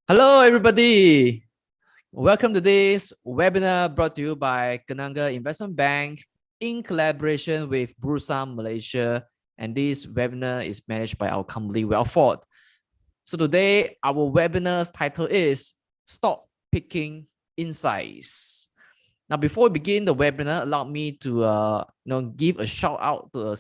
Hello, everybody. Welcome to this webinar brought to you by Kenanga Investment Bank in collaboration with Bursa Malaysia. And this webinar is managed by our company, Wealthford. So today, our webinar's title is Stock Picking Insights. Now, before we begin the webinar, allow me to give a shout out to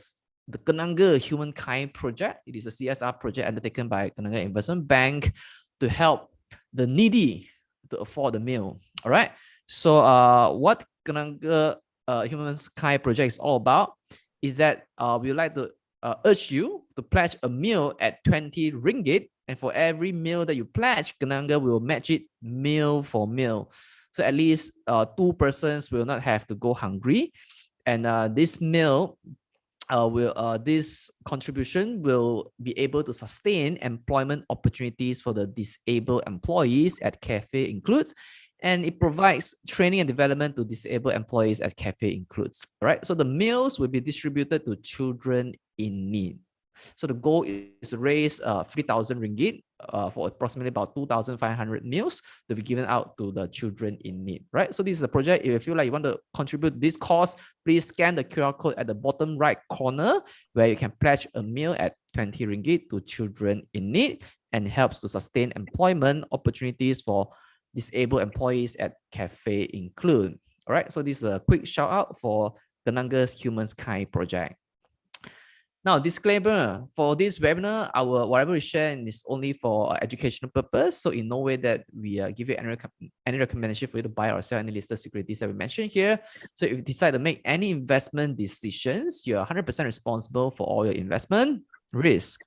the Kenanga Humankind Project. It is a CSR project undertaken by Kenanga Investment Bank to help the needy to afford the meal. All right. So what Kenanga Humankind Project is all about is that we would like to urge you to pledge a meal at 20 ringgit. And for every meal that you pledge, Kenanga will match it meal for meal. So at least 2 persons will not have to go hungry. And this meal this contribution will be able to sustain employment opportunities for the disabled employees at Cafe Includes, and it provides training and development to disabled employees at Cafe Includes. All right, so the meals will be distributed to children in need. So the goal is to raise 3,000 ringgit for approximately about 2,500 meals to be given out to the children in need, right? So this is a project. If you feel like you want to contribute this cause, please scan the QR code at the bottom right corner where you can pledge a meal at 20 ringgit to children in need, and helps to sustain employment opportunities for disabled employees at Cafe Include. All right, so this is a quick shout out for Kenanga's Humankind Project. Now, disclaimer, for this webinar, whatever we share is only for educational purpose. So in no way that we give you any recommendation for you to buy or sell any listed securities that we mentioned here. So if you decide to make any investment decisions, you're 100% responsible for all your investment risk.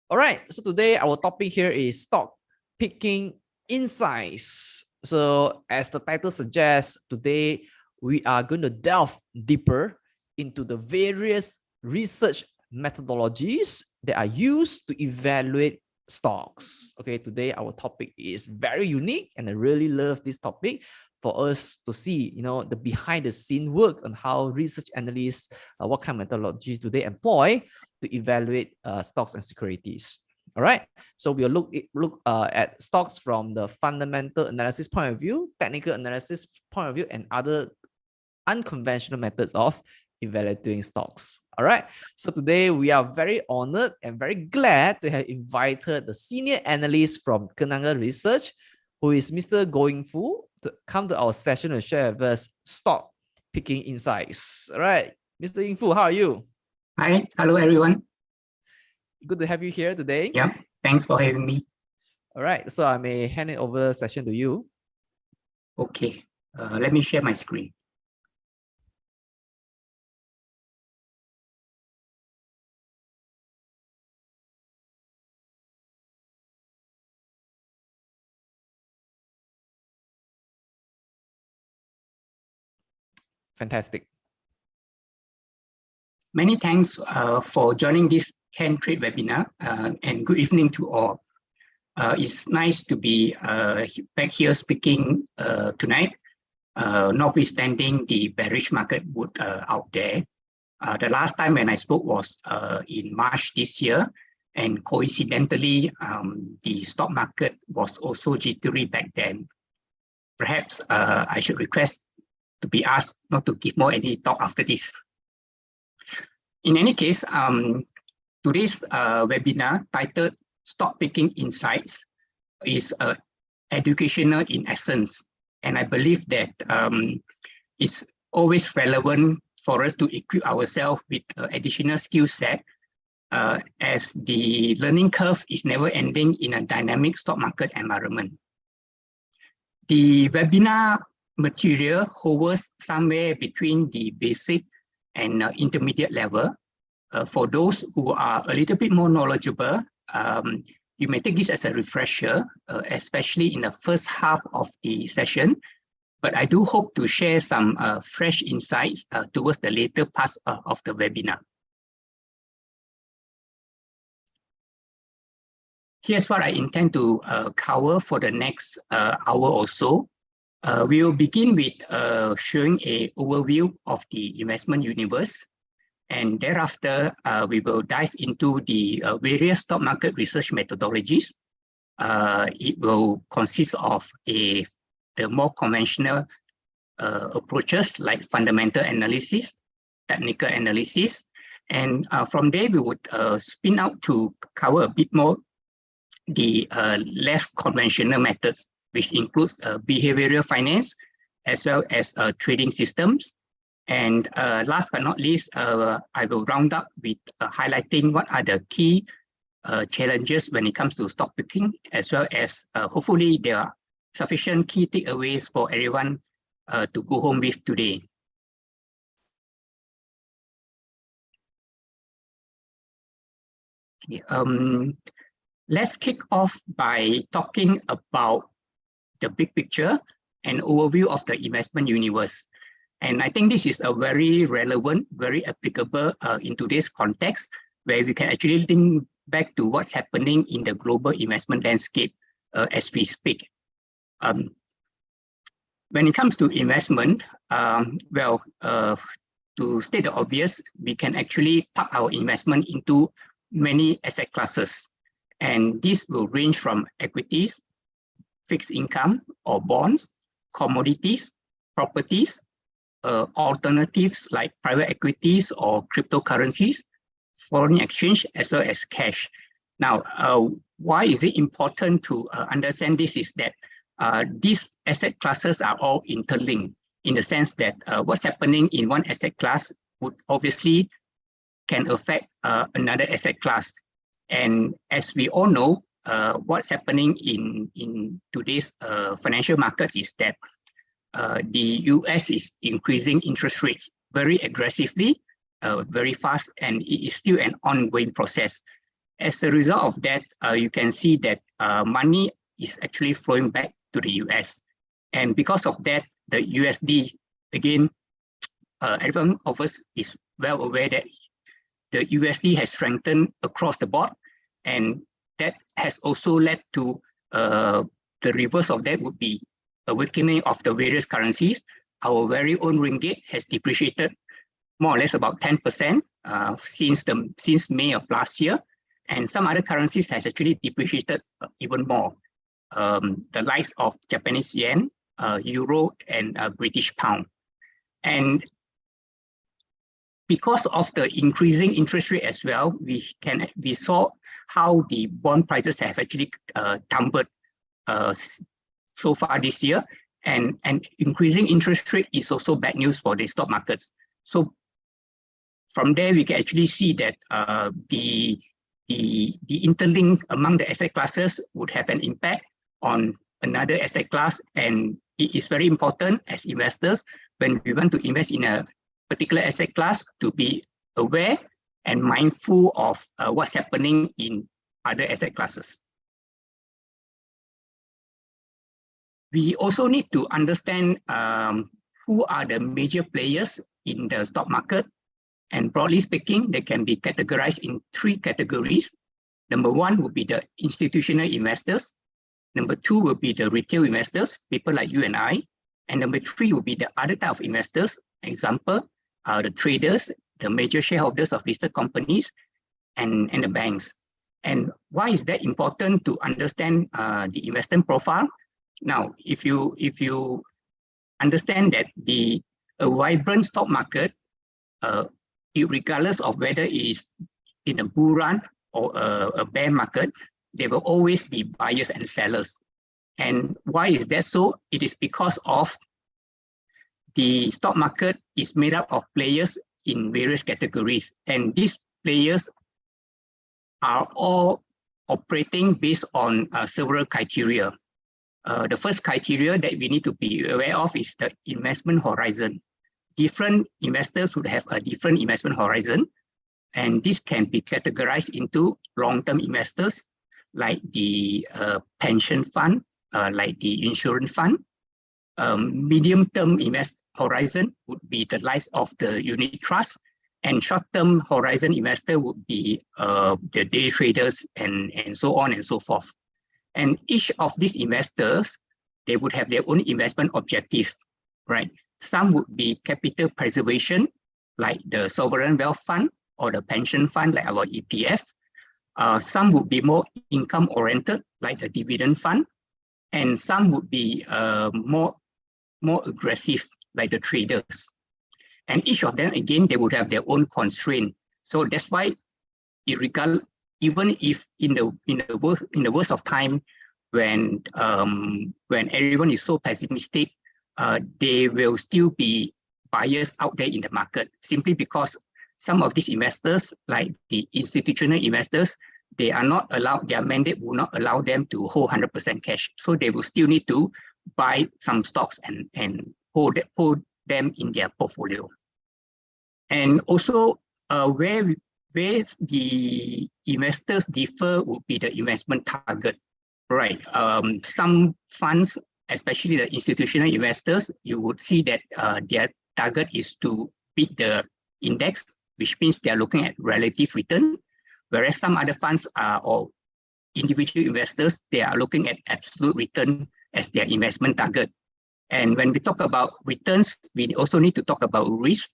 All right, so today our topic here is stock picking insights. So as the title suggests, today we are going to delve deeper into the various research methodologies that are used to evaluate stocks. Okay, today our topic is very unique, and I really love this topic for us to see, the behind the scene work on how research analysts, what kind of methodologies do they employ to evaluate stocks and securities. All right, so we'll look at stocks from the fundamental analysis point of view, technical analysis point of view, and other unconventional methods of evaluating stocks. All right, so today we are very honored and very glad to have invited the senior analyst from Kenanga Research, who is Mr. Goh Yin Foo, to come to our session and share with us stock picking insights. All right, Mr. Yin Foo, how are you? Hi, hello everyone. Good to have you here today. Yeah, thanks for having me. All right, so I may hand it over the session to you. Okay, let me share my screen. Fantastic. Many thanks for joining this Can Trade webinar, and good evening to all. It's nice to be back here speaking tonight, notwithstanding the bearish market mood out there. The last time when I spoke was in March this year, and coincidentally, the stock market was also jittery back then. Perhaps I should request to be asked not to give more any talk after this. In any case, today's webinar titled Stock Picking Insights is educational in essence. And I believe that it's always relevant for us to equip ourselves with additional skill set, as the learning curve is never ending in a dynamic stock market environment. The webinar material hovers somewhere between the basic and intermediate level. For those who are a little bit more knowledgeable, you may take this as a refresher, especially in the first half of the session. But I do hope to share some fresh insights towards the later parts of the webinar. Here's what I intend to cover for the next hour or so. We will begin with showing an overview of the investment universe, and thereafter we will dive into the various stock market research methodologies it will consist of the more conventional approaches like fundamental analysis, technical analysis, and from there we would spin out to cover a bit more the less conventional methods, which includes behavioral finance as well as trading systems. And last but not least, I will round up with highlighting what are the key challenges when it comes to stock picking, as well as hopefully there are sufficient key takeaways for everyone to go home with today. Okay, let's kick off by talking about the big picture and overview of the investment universe. And I think this is a very relevant, very applicable in today's context, where we can actually link back to what's happening in the global investment landscape as we speak. When it comes to investment, to state the obvious, we can actually park our investment into many asset classes. And this will range from equities, fixed income or bonds, commodities, properties, alternatives like private equities or cryptocurrencies, foreign exchange, as well as cash. Now, why is it important to understand this is that these asset classes are all interlinked in the sense that what's happening in one asset class would obviously can affect another asset class. And as we all know, what's happening in today's financial markets is that the US is increasing interest rates very aggressively, very fast, and it is still an ongoing process. As a result of that, you can see that money is actually flowing back to the US. And because of that, the USD, again, everyone of us is well aware that the USD has strengthened across the board, and that has also led to the reverse of that would be a weakening of the various currencies. Our very own ringgit has depreciated more or less about 10% since May of last year, and some other currencies has actually depreciated even more. The likes of Japanese yen, euro, and British pound. And because of the increasing interest rate as well, we saw how the bond prices have actually tumbled so far this year, and increasing interest rate is also bad news for the stock markets. So from there, we can actually see that the interlink among the asset classes would have an impact on another asset class, and it is very important as investors when we want to invest in a particular asset class to be aware and mindful of what's happening in other asset classes. We also need to understand who are the major players in the stock market. And broadly speaking, they can be categorized in three categories. Number one would be the institutional investors. Number two will be the retail investors, people like you and I. And number three will be the other type of investors. Example, the traders, the major shareholders of listed companies, and the banks. And why is that important to understand the investment profile? Now, if you understand that a vibrant stock market, regardless of whether it is in a bull run or a bear market, there will always be buyers and sellers. And why is that so? It is because of the stock market is made up of players in various categories, and these players are all operating based on several criteria. The first criteria that we need to be aware of is the investment horizon. Different investors would have a different investment horizon, and this can be categorized into long-term investors like the pension fund, like the insurance fund. Medium-term horizon would be the likes of the unit trust, and short-term horizon investor would be the day traders and so on and so forth. And each of these investors, they would have their own investment objective, right? Some would be capital preservation, like the sovereign wealth fund or the pension fund, like our ETF. Some would be more income-oriented, like the dividend fund, and some would be more aggressive, like the traders. And each of them, again, they would have their own constraint. So that's why, even if in the worst of time, when everyone is so pessimistic, there will still be buyers out there in the market, simply because some of these investors, like the institutional investors, they are not allowed, their mandate will not allow them to hold 100% cash. So they will still need to buy some stocks and hold them in their portfolio. And also where the investors differ would be the investment target, right? Some funds, especially the institutional investors, you would see that their target is to beat the index, which means they are looking at relative return, whereas some other funds or individual investors, they are looking at absolute return as their investment target. And when we talk about returns, we also need to talk about risk.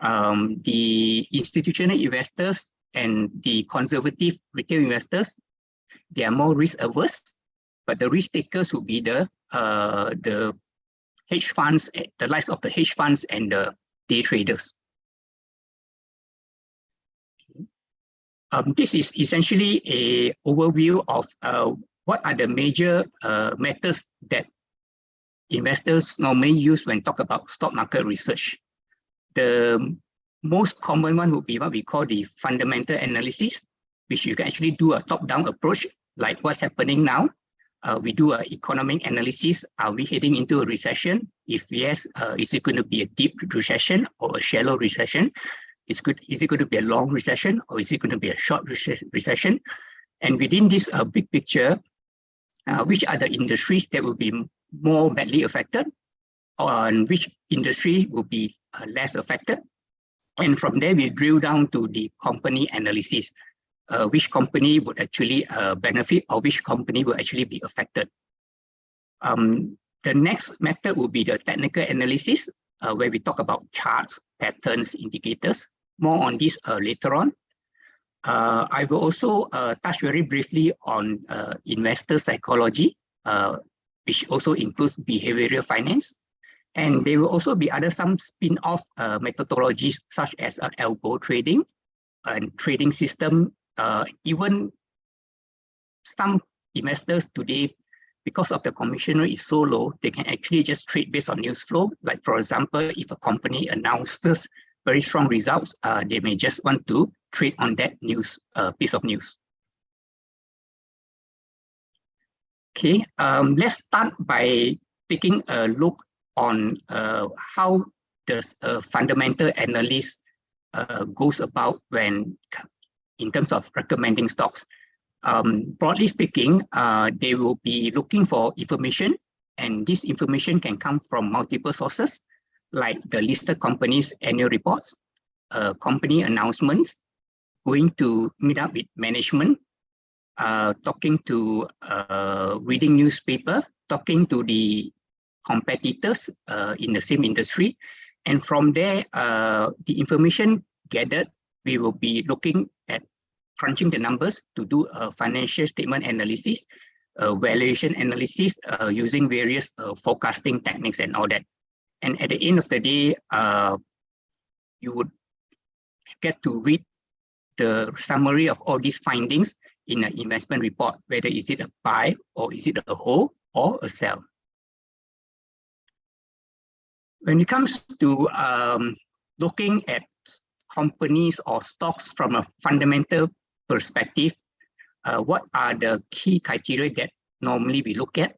The institutional investors and the conservative retail investors, they are more risk averse, but the risk takers will be the hedge funds, the likes of the hedge funds and the day traders. This is essentially an overview of what are the major methods that investors normally use when talk about stock market research. The most common one would be what we call the fundamental analysis, which you can actually do a top-down approach, like what's happening now. We do an economic analysis. Are we heading into a recession? If yes, is it going to be a deep recession or a shallow recession? Is it going to be a long recession, or is it going to be a short recession? And within this big picture, which are the industries that will be more badly affected, and which industry will be less affected? And from there, we drill down to the company analysis. Which company would actually benefit, or which company will actually be affected? The next method will be the technical analysis, where we talk about charts, patterns, indicators. More on this later on. I will also touch very briefly on investor psychology, which also includes behavioral finance. And there will also be some spin-off methodologies, such as algo trading and trading system. Even some investors today, because of the commission rate is so low, they can actually just trade based on news flow. Like, for example, if a company announces very strong results, they may just want to trade on that news piece of news. Okay, let's start by taking a look on how does a fundamental analyst goes about when in terms of recommending stocks. Broadly speaking, they will be looking for information, and this information can come from multiple sources, like the listed companies' annual reports, company announcements, going to meet up with management, talking to reading newspaper, talking to the competitors in the same industry. And from there, the information gathered, we will be looking at crunching the numbers to do a financial statement analysis, valuation analysis, using various forecasting techniques and all that. And at the end of the day, you would get to read the summary of all these findings in an investment report, whether is it a buy or is it a hold or a sell. When it comes to looking at companies or stocks from a fundamental perspective, what are the key criteria that normally we look at?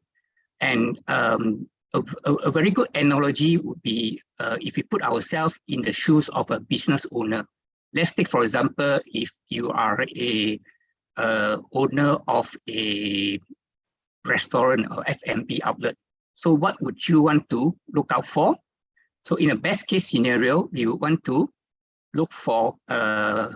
And a very good analogy would be if we put ourselves in the shoes of a business owner. Let's take, for example, if you are a owner of a restaurant or F&B outlet. So what would you want to look out for? So in a best case scenario, we would want to look for a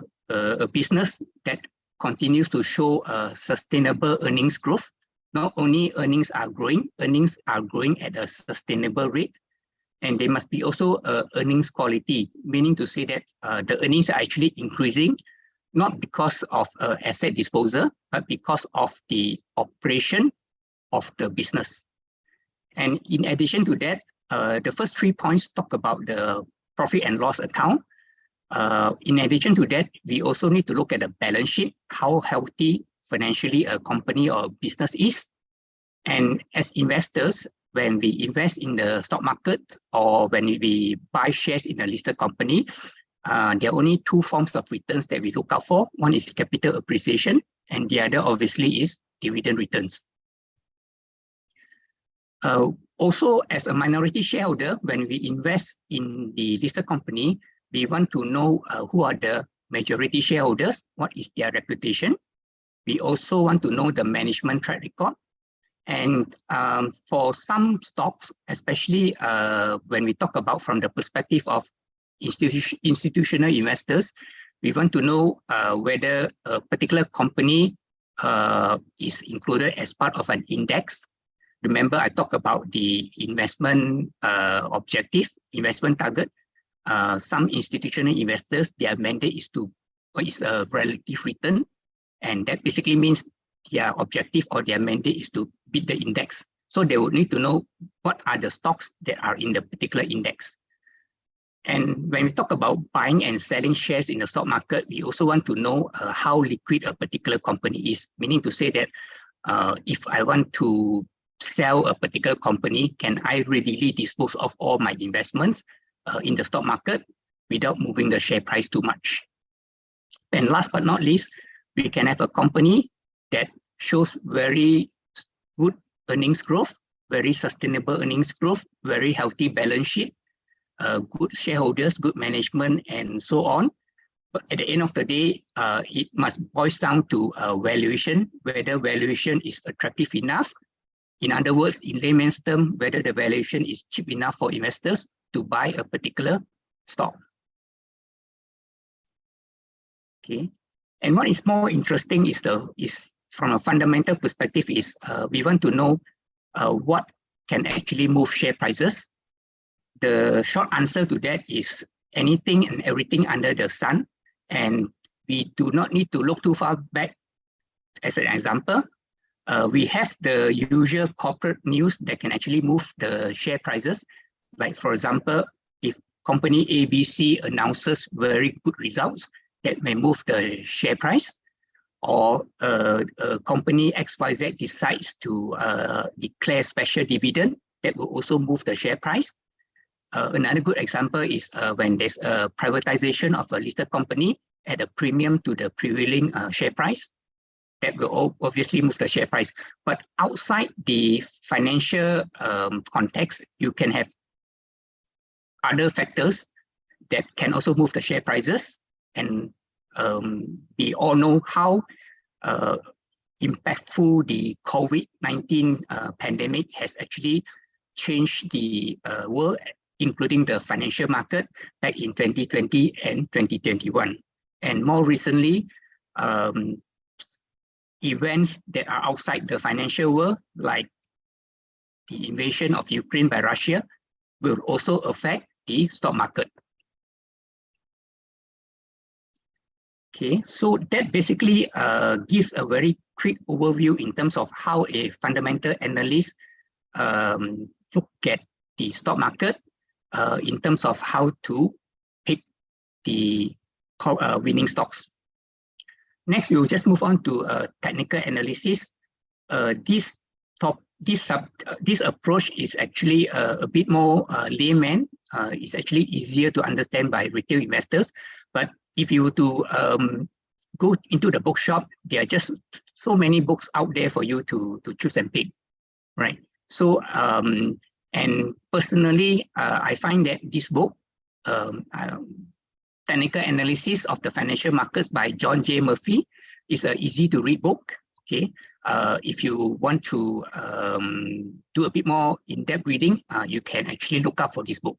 business that continues to show sustainable earnings growth. Not only earnings are growing at a sustainable rate, and they must be also earnings quality, meaning to say that the earnings are actually increasing not because of asset disposal, but because of the operation of the business. And in addition to that, the first 3 points talk about the profit and loss account. In addition to that, we also need to look at the balance sheet, how healthy financially a company or business is. And as investors, when we invest in the stock market or when we buy shares in a listed company, there are only two forms of returns that we look out for. One is capital appreciation, and the other obviously is dividend returns. Also, as a minority shareholder, when we invest in the listed company, we want to know who are the majority shareholders, what is their reputation. We also want to know the management track record. And for some stocks, especially when we talk about from the perspective of institutional investors, we want to know whether a particular company is included as part of an index. Remember, I talked about the investment objective, investment target. Some institutional investors, their mandate is a relative return, and that basically means their objective or their mandate is to beat the index. So they would need to know what are the stocks that are in the particular index. And when we talk about buying and selling shares in the stock market, we also want to know how liquid a particular company is, meaning to say that if I want to sell a particular company, can I readily dispose of all my investments in the stock market without moving the share price too much? And last but not least, we can have a company that shows very good earnings growth, very sustainable earnings growth, very healthy balance sheet, good shareholders, good management, and so on. But at the end of the day, it must boil down to valuation, whether valuation is attractive enough. In other words, in layman's term, whether the valuation is cheap enough for investors to buy a particular stock. Okay, and what is more interesting is from a fundamental perspective is we want to know what can actually move share prices. The short answer to that is anything and everything under the sun, and we do not need to look too far back. As an example, we have the usual corporate news that can actually move the share prices. Like, for example, if company ABC announces very good results, that may move the share price, or company XYZ decides to declare special dividend, that will also move the share price. Another good example is when there's a privatization of a listed company at a premium to the prevailing share price, that will obviously move the share price. But outside the financial context, you can have other factors that can also move the share prices. And we all know how impactful the COVID-19 pandemic has actually changed the world, including the financial market back in 2020 and 2021. And more recently, events that are outside the financial world, like the invasion of Ukraine by Russia, will also affect the stock market. Okay, so that basically gives a very quick overview in terms of how a fundamental analyst look at the stock market in terms of how to pick the winning stocks. Next, we will just move on to technical analysis. This approach is actually a bit more layman. It's actually easier to understand by retail investors. But if you were to go into the bookshop, there are just so many books out there for you to choose and pick, right? So, and personally, I find that this book, Technical Analysis of the Financial Markets by John J. Murphy, is an easy to read book. Okay, if you want to do a bit more in-depth reading, you can actually look up for this book.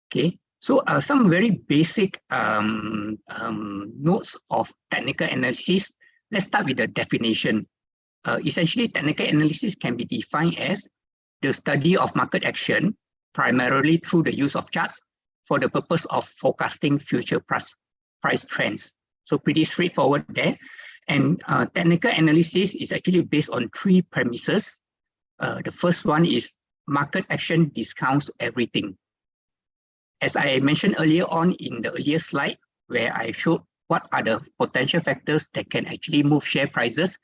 Okay, so some very basic notes of technical analysis. Let's start with the definition. Essentially, technical analysis can be defined as the study of market action, primarily through the use of charts, for the purpose of forecasting future price trends. So pretty straightforward there. And technical analysis is actually based on 3 premises. The first one is market action discounts everything. As I mentioned earlier on in the earlier slide, where I showed what are the potential factors that can actually move share prices.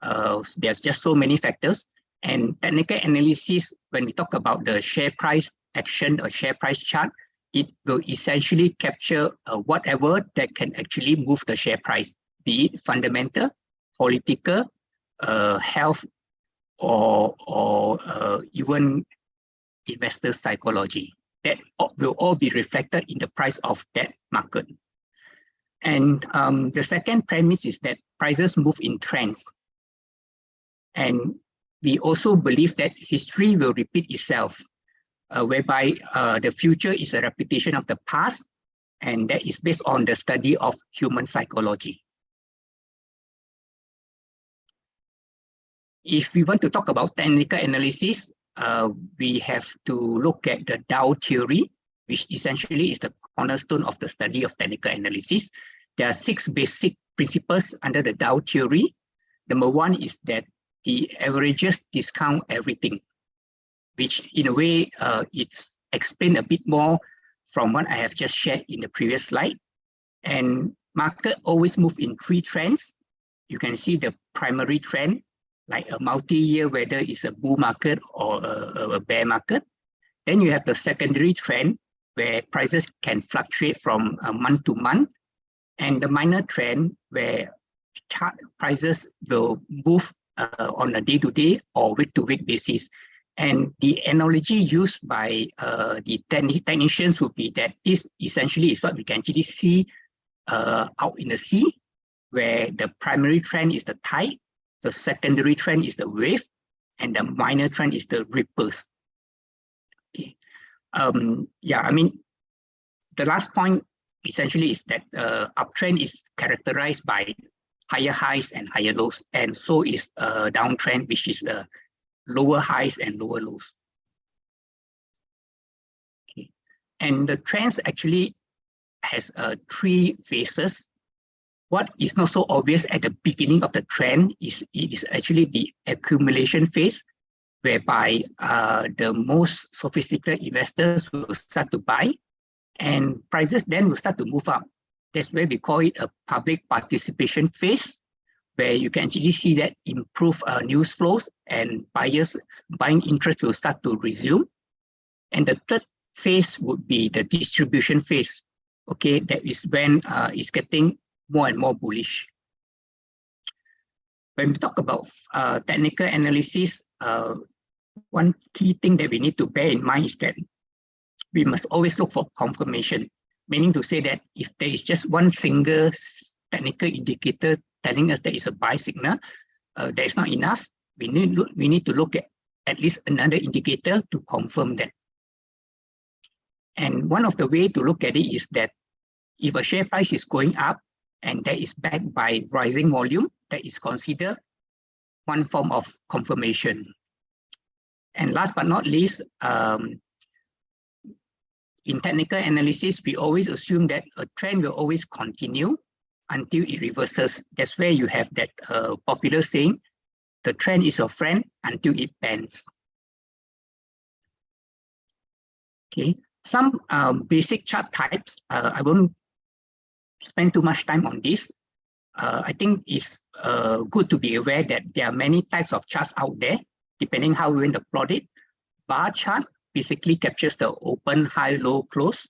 There's just so many factors. And technical analysis, when we talk about the share price action or share price chart, it will essentially capture whatever that can actually move the share price, be it fundamental, political, health, or even investor psychology. That will all be reflected in the price of that market. And the second premise is that prices move in trends. And we also believe that history will repeat itself, whereby the future is a repetition of the past, and that is based on the study of human psychology. If we want to talk about technical analysis, we have to look at the Dow Theory, which essentially is the cornerstone of the study of technical analysis. There are 6 basic principles under the Dow Theory. Number 1 is that the averages discount everything, which in a way it's explained a bit more from what I have just shared in the previous slide. And market always move in 3 trends. You can see the primary trend, like a multi-year, whether it's a bull market or a bear market. Then you have the secondary trend, where prices can fluctuate from month to month, and the minor trend, where chart prices will move on a day-to-day or week-to-week basis. And the analogy used by the technicians would be that this essentially is what we can actually see out in the sea, where the primary trend is the tide, the secondary trend is the wave, and the minor trend is the ripples. Okay. Yeah, I mean, the last point essentially is that uptrend is characterized by higher highs and higher lows, and so is a downtrend, which is the lower highs and lower lows. Okay. And the trends actually has 3 phases. What is not so obvious at the beginning of the trend is it is actually the accumulation phase, whereby the most sophisticated investors will start to buy, and prices then will start to move up. That's where we call it a public participation phase, where you can actually see that improve news flows and buyers buying interest will start to resume. And the third phase would be the distribution phase. Okay, that is when it's getting more and more bullish. When we talk about technical analysis, one key thing that we need to bear in mind is that we must always look for confirmation, meaning to say that if there is just one single technical indicator telling us there is a buy signal, that is not enough. We need to look at least another indicator to confirm that. And one of the ways to look at it is that if a share price is going up and that is backed by rising volume, that is considered one form of confirmation. And last but not least, in technical analysis, we always assume that a trend will always continue until it reverses. That's where you have that popular saying, the trend is your friend until it bends. Okay, some basic chart types. I won't spend too much time on this. I think it's good to be aware that there are many types of charts out there, depending how we want to plot it. Bar chart basically captures the open, high, low, close.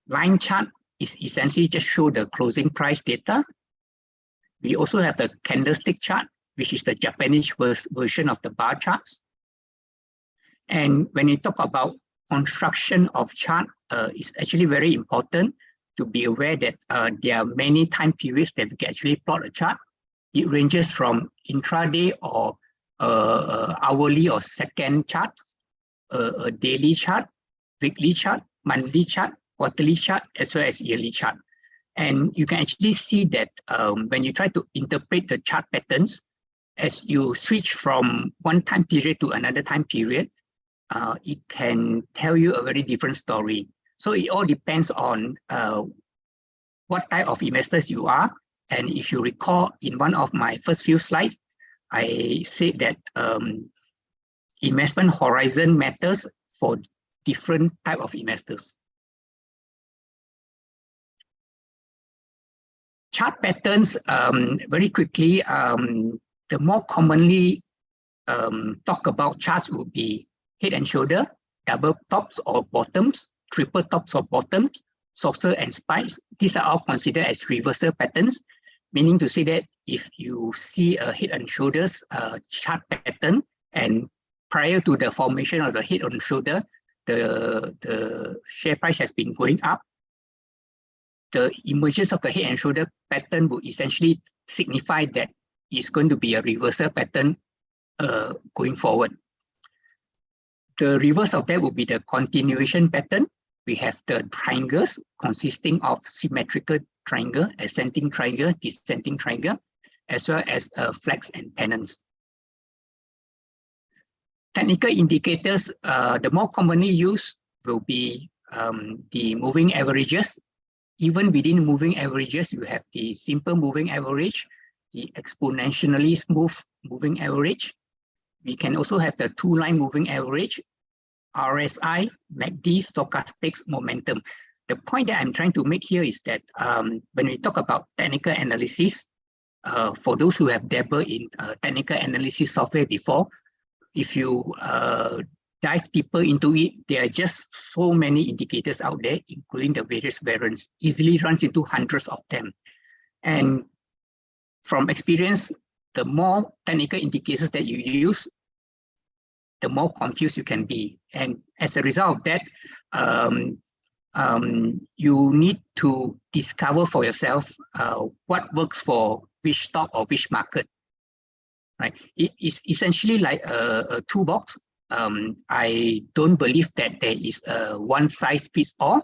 Line chart is essentially just show the closing price data. We also have the candlestick chart, which is the Japanese version of the bar charts. And when you talk about construction of chart, it's actually very important to be aware that there are many time periods that we can actually plot a chart. It ranges from intraday or hourly or second charts, a daily chart, weekly chart, monthly chart, quarterly chart, as well as yearly chart. And you can actually see that when you try to interpret the chart patterns, as you switch from one time period to another time period, it can tell you a very different story. So it all depends on what type of investors you are. And if you recall, in one of my first few slides, I said that investment horizon matters for different type of investors. Chart patterns, very quickly, the more commonly talk about charts would be head and shoulder, double tops or bottoms, triple tops or bottoms, saucer and spikes. These are all considered as reversal patterns, meaning to say that if you see a head and shoulders chart pattern, and prior to the formation of the head and shoulder, the share price has been going up, the emergence of the head and shoulder pattern would essentially signify that it's going to be a reversal pattern going forward. The reverse of that would be the continuation pattern. We have the triangles consisting of symmetrical triangle, ascending triangle, descending triangle, as well as flags and pennants. Technical indicators, the more commonly used will be the moving averages. Even within moving averages, you have the simple moving average, the exponentially smooth moving average. We can also have the two-line moving average, RSI, MACD, stochastics, momentum. The point that I'm trying to make here is that when we talk about technical analysis, for those who have dabbled in technical analysis software before, if you dive deeper into it, there are just so many indicators out there, including the various variants, easily runs into hundreds of them. And from experience, the more technical indicators that you use, the more confused you can be. And as a result of that, you need to discover for yourself what works for which stock or which market. Right? It is essentially like a toolbox. I don't believe that there is a one size fits all.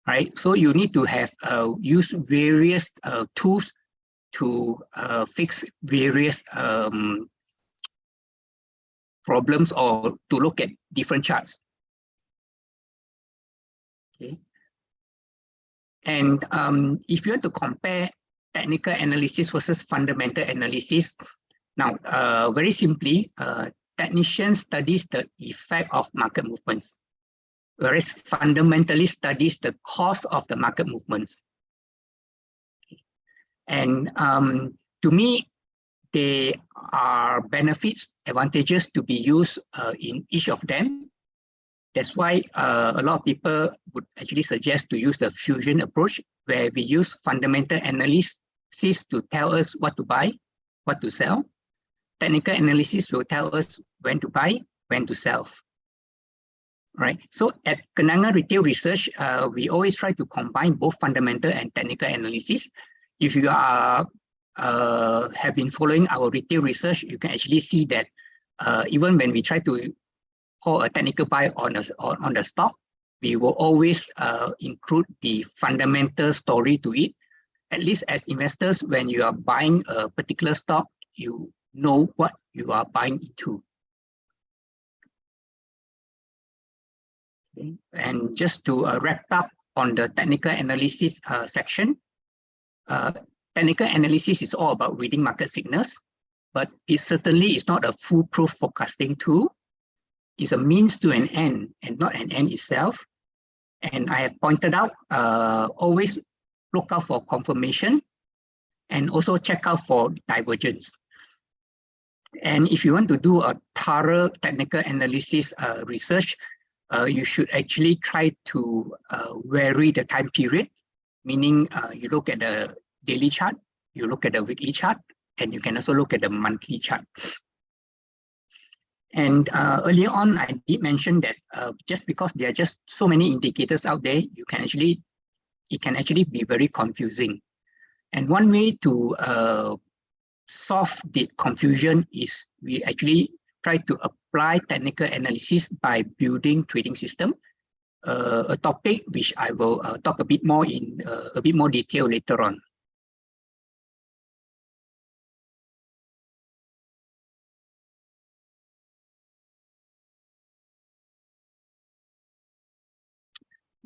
Right? So you need to have use various tools to fix various problems or to look at different charts. Okay. And if you want to compare technical analysis versus fundamental analysis, now very simply, technician studies the effect of market movements, whereas fundamentally studies the cause of the market movements. And to me, there are benefits, advantages to be used in each of them. That's why a lot of people would actually suggest to use the fusion approach, where we use fundamental analysis to tell us what to buy, what to sell. Technical analysis will tell us when to buy, when to sell. Right. So at Kenanga Retail Research, we always try to combine both fundamental and technical analysis. If you are have been following our retail research, you can actually see that even when we try to call a technical buy on the stock, we will always include the fundamental story to it. At least as investors, when you are buying a particular stock, you know what you are buying into. Okay. And just to wrap up on the technical analysis section, technical analysis is all about reading market signals, but it certainly is not a foolproof forecasting tool. It's a means to an end and not an end itself. And I have pointed out, always look out for confirmation and also check out for divergence. And if you want to do a thorough technical analysis research, you should actually try to vary the time period, meaning you look at the daily chart, you look at the weekly chart, and you can also look at the monthly chart. And earlier on, I did mention that just because there are just so many indicators out there, it can actually be very confusing. And one way to solve the confusion is we actually try to apply technical analysis by building trading system, a topic which I will talk a bit more in a bit more detail later on.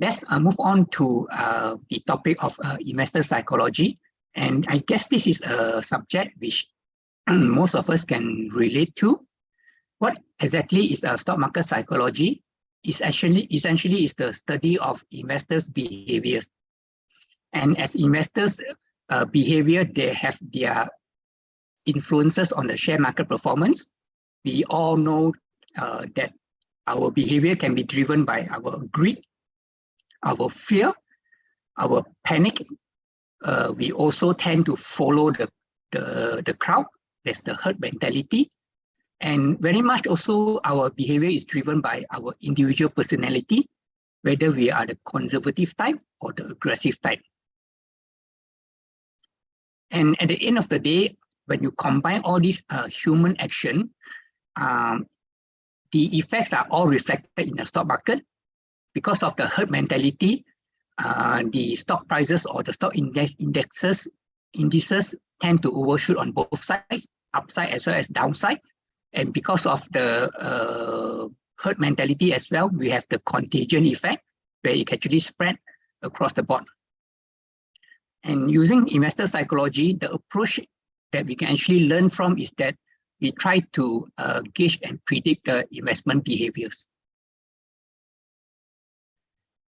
Let's move on to the topic of investor psychology. And I guess this is a subject which most of us can relate to. What exactly is stock market psychology? Is essentially is the study of investors' behaviors. And as investors' behavior, they have their influences on the share market performance. We all know that our behavior can be driven by our greed, our fear, our panic. We also tend to follow the crowd. That's the herd mentality. And very much also our behavior is driven by our individual personality, whether we are the conservative type or the aggressive type. And at the end of the day, when you combine all these human action, the effects are all reflected in the stock market. Because of the herd mentality, the stock prices or the stock indices tend to overshoot on both sides, upside as well as downside. And because of the herd mentality as well, we have the contagion effect, where it actually spread across the board. And using investor psychology, the approach that we can actually learn from is that we try to gauge and predict the investment behaviors.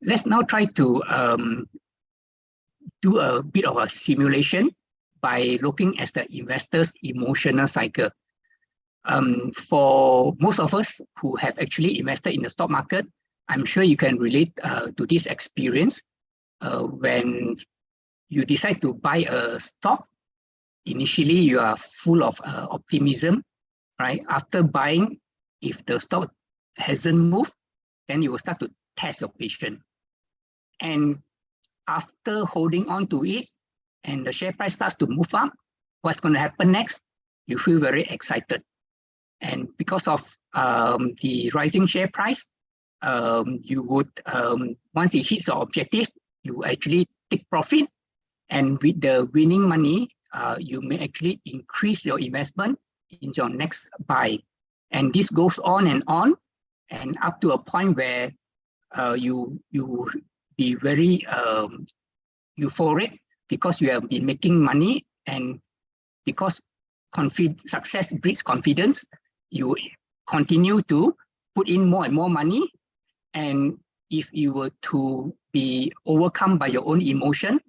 Let's now try to do a bit of a simulation by looking at the investor's emotional cycle. For most of us who have actually invested in the stock market, I'm sure you can relate to this experience. When you decide to buy a stock, initially you are full of optimism, right? After buying, if the stock hasn't moved, then you will start to test your patience. And after holding on to it and the share price starts to move up, what's going to happen next? You feel very excited. And because of the rising share price, you would, once it hits your objective, you actually take profit. And with the winning money, you may actually increase your investment in your next buy. And this goes on and up to a point where you be very euphoric because you have been making money, and because success breeds confidence, you continue to put in more and more money. And if you were to be overcome by your own emotion,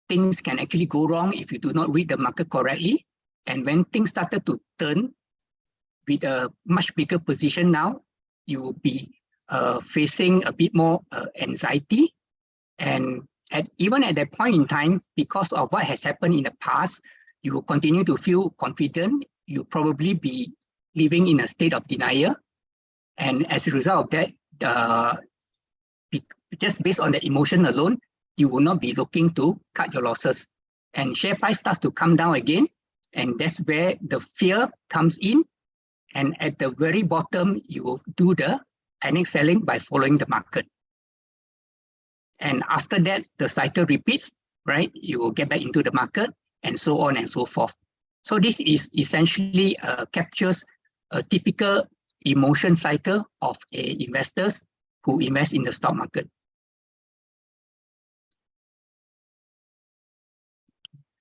things can actually go wrong if you do not read the market correctly. And when things started to turn with a much bigger position now, you will be facing a bit more anxiety. And even at that point in time, because of what has happened in the past, you will continue to feel confident. You'll probably be living in a state of denial. And as a result of that, just based on the emotion alone, you will not be looking to cut your losses. And share price starts to come down again. And that's where the fear comes in. And at the very bottom, you will do the panic selling by following the market. And after that, the cycle repeats, right? You will get back into the market and so on and so forth. So this is essentially captures a typical emotion cycle of investors who invest in the stock market.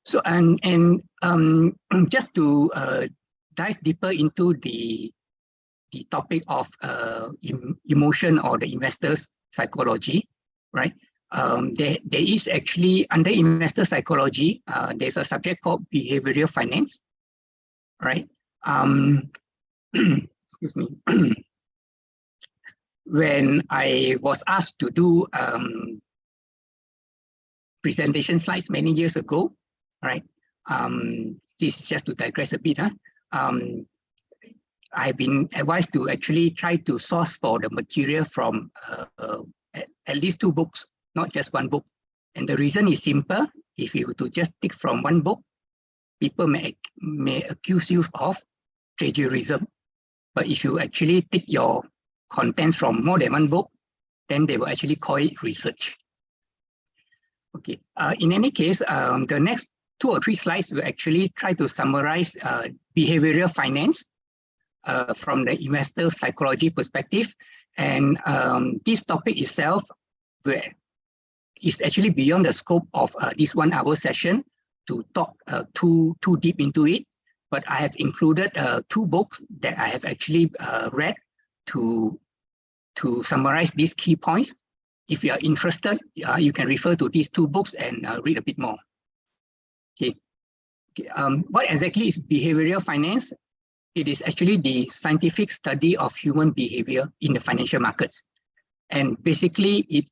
So just to dive deeper into the topic of emotion or the investor's psychology, right? There is actually, under investor psychology, there's a subject called behavioral finance, right? Excuse me. When I was asked to do presentation slides many years ago, right? This is just to digress a bit. I've been advised to actually try to source for the material from at least 2 books, not just 1 book. And the reason is simple. If you were to just take from 1 book, people may accuse you of plagiarism. But if you actually take your contents from more than 1 book, then they will actually call it research. Okay. In any case, the next 2 or 3 slides will actually try to summarize behavioral finance from the investor psychology perspective. And this topic itself where it's actually beyond the scope of this 1 hour session to talk too deep into it. But I have included 2 books that I have actually read to summarize these key points. If you are interested, you can refer to these 2 books and read a bit more. Okay. What exactly is behavioral finance? It is actually the scientific study of human behavior in the financial markets. And basically, it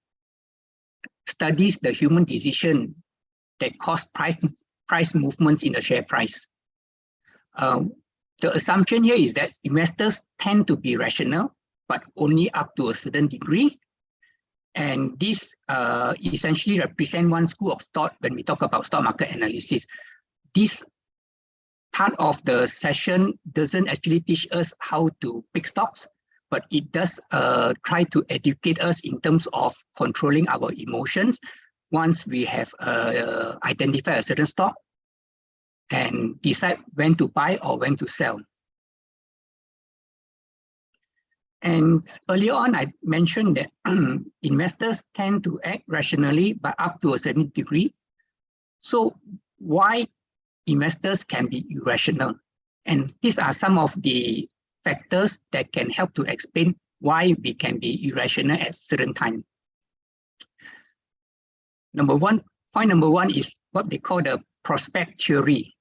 studies the human decision that cause price movements in the share price. The assumption here is that investors tend to be rational, but only up to a certain degree. And this essentially represents one school of thought when we talk about stock market analysis. This part of the session doesn't actually teach us how to pick stocks, but it does try to educate us in terms of controlling our emotions once we have identified a certain stock and decide when to buy or when to sell. And earlier on, I mentioned that investors tend to act rationally, but up to a certain degree. So why investors can be irrational? And these are some of the factors that can help to explain why we can be irrational at certain time. Point number one is what they call the prospect theory.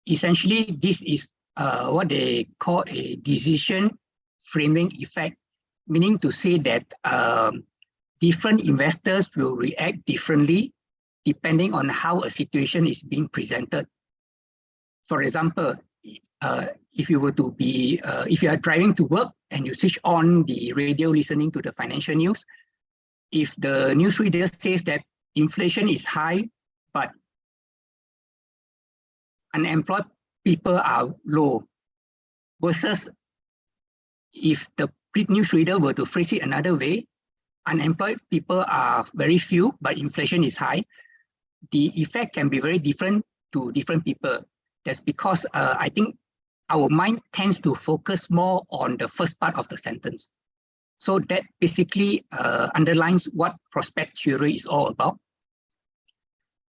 Essentially, this is what they call a decision framing effect, meaning to say that different investors will react differently depending on how a situation is being presented. For example, if you were to be, if you are driving to work and you switch on the radio listening to the financial news, if the newsreader says that inflation is high, but unemployed people are low, versus if the newsreader were to phrase it another way, unemployed people are very few, but inflation is high, the effect can be very different to different people. That's because I think our mind tends to focus more on the first part of the sentence. So that basically underlines what prospect theory is all about.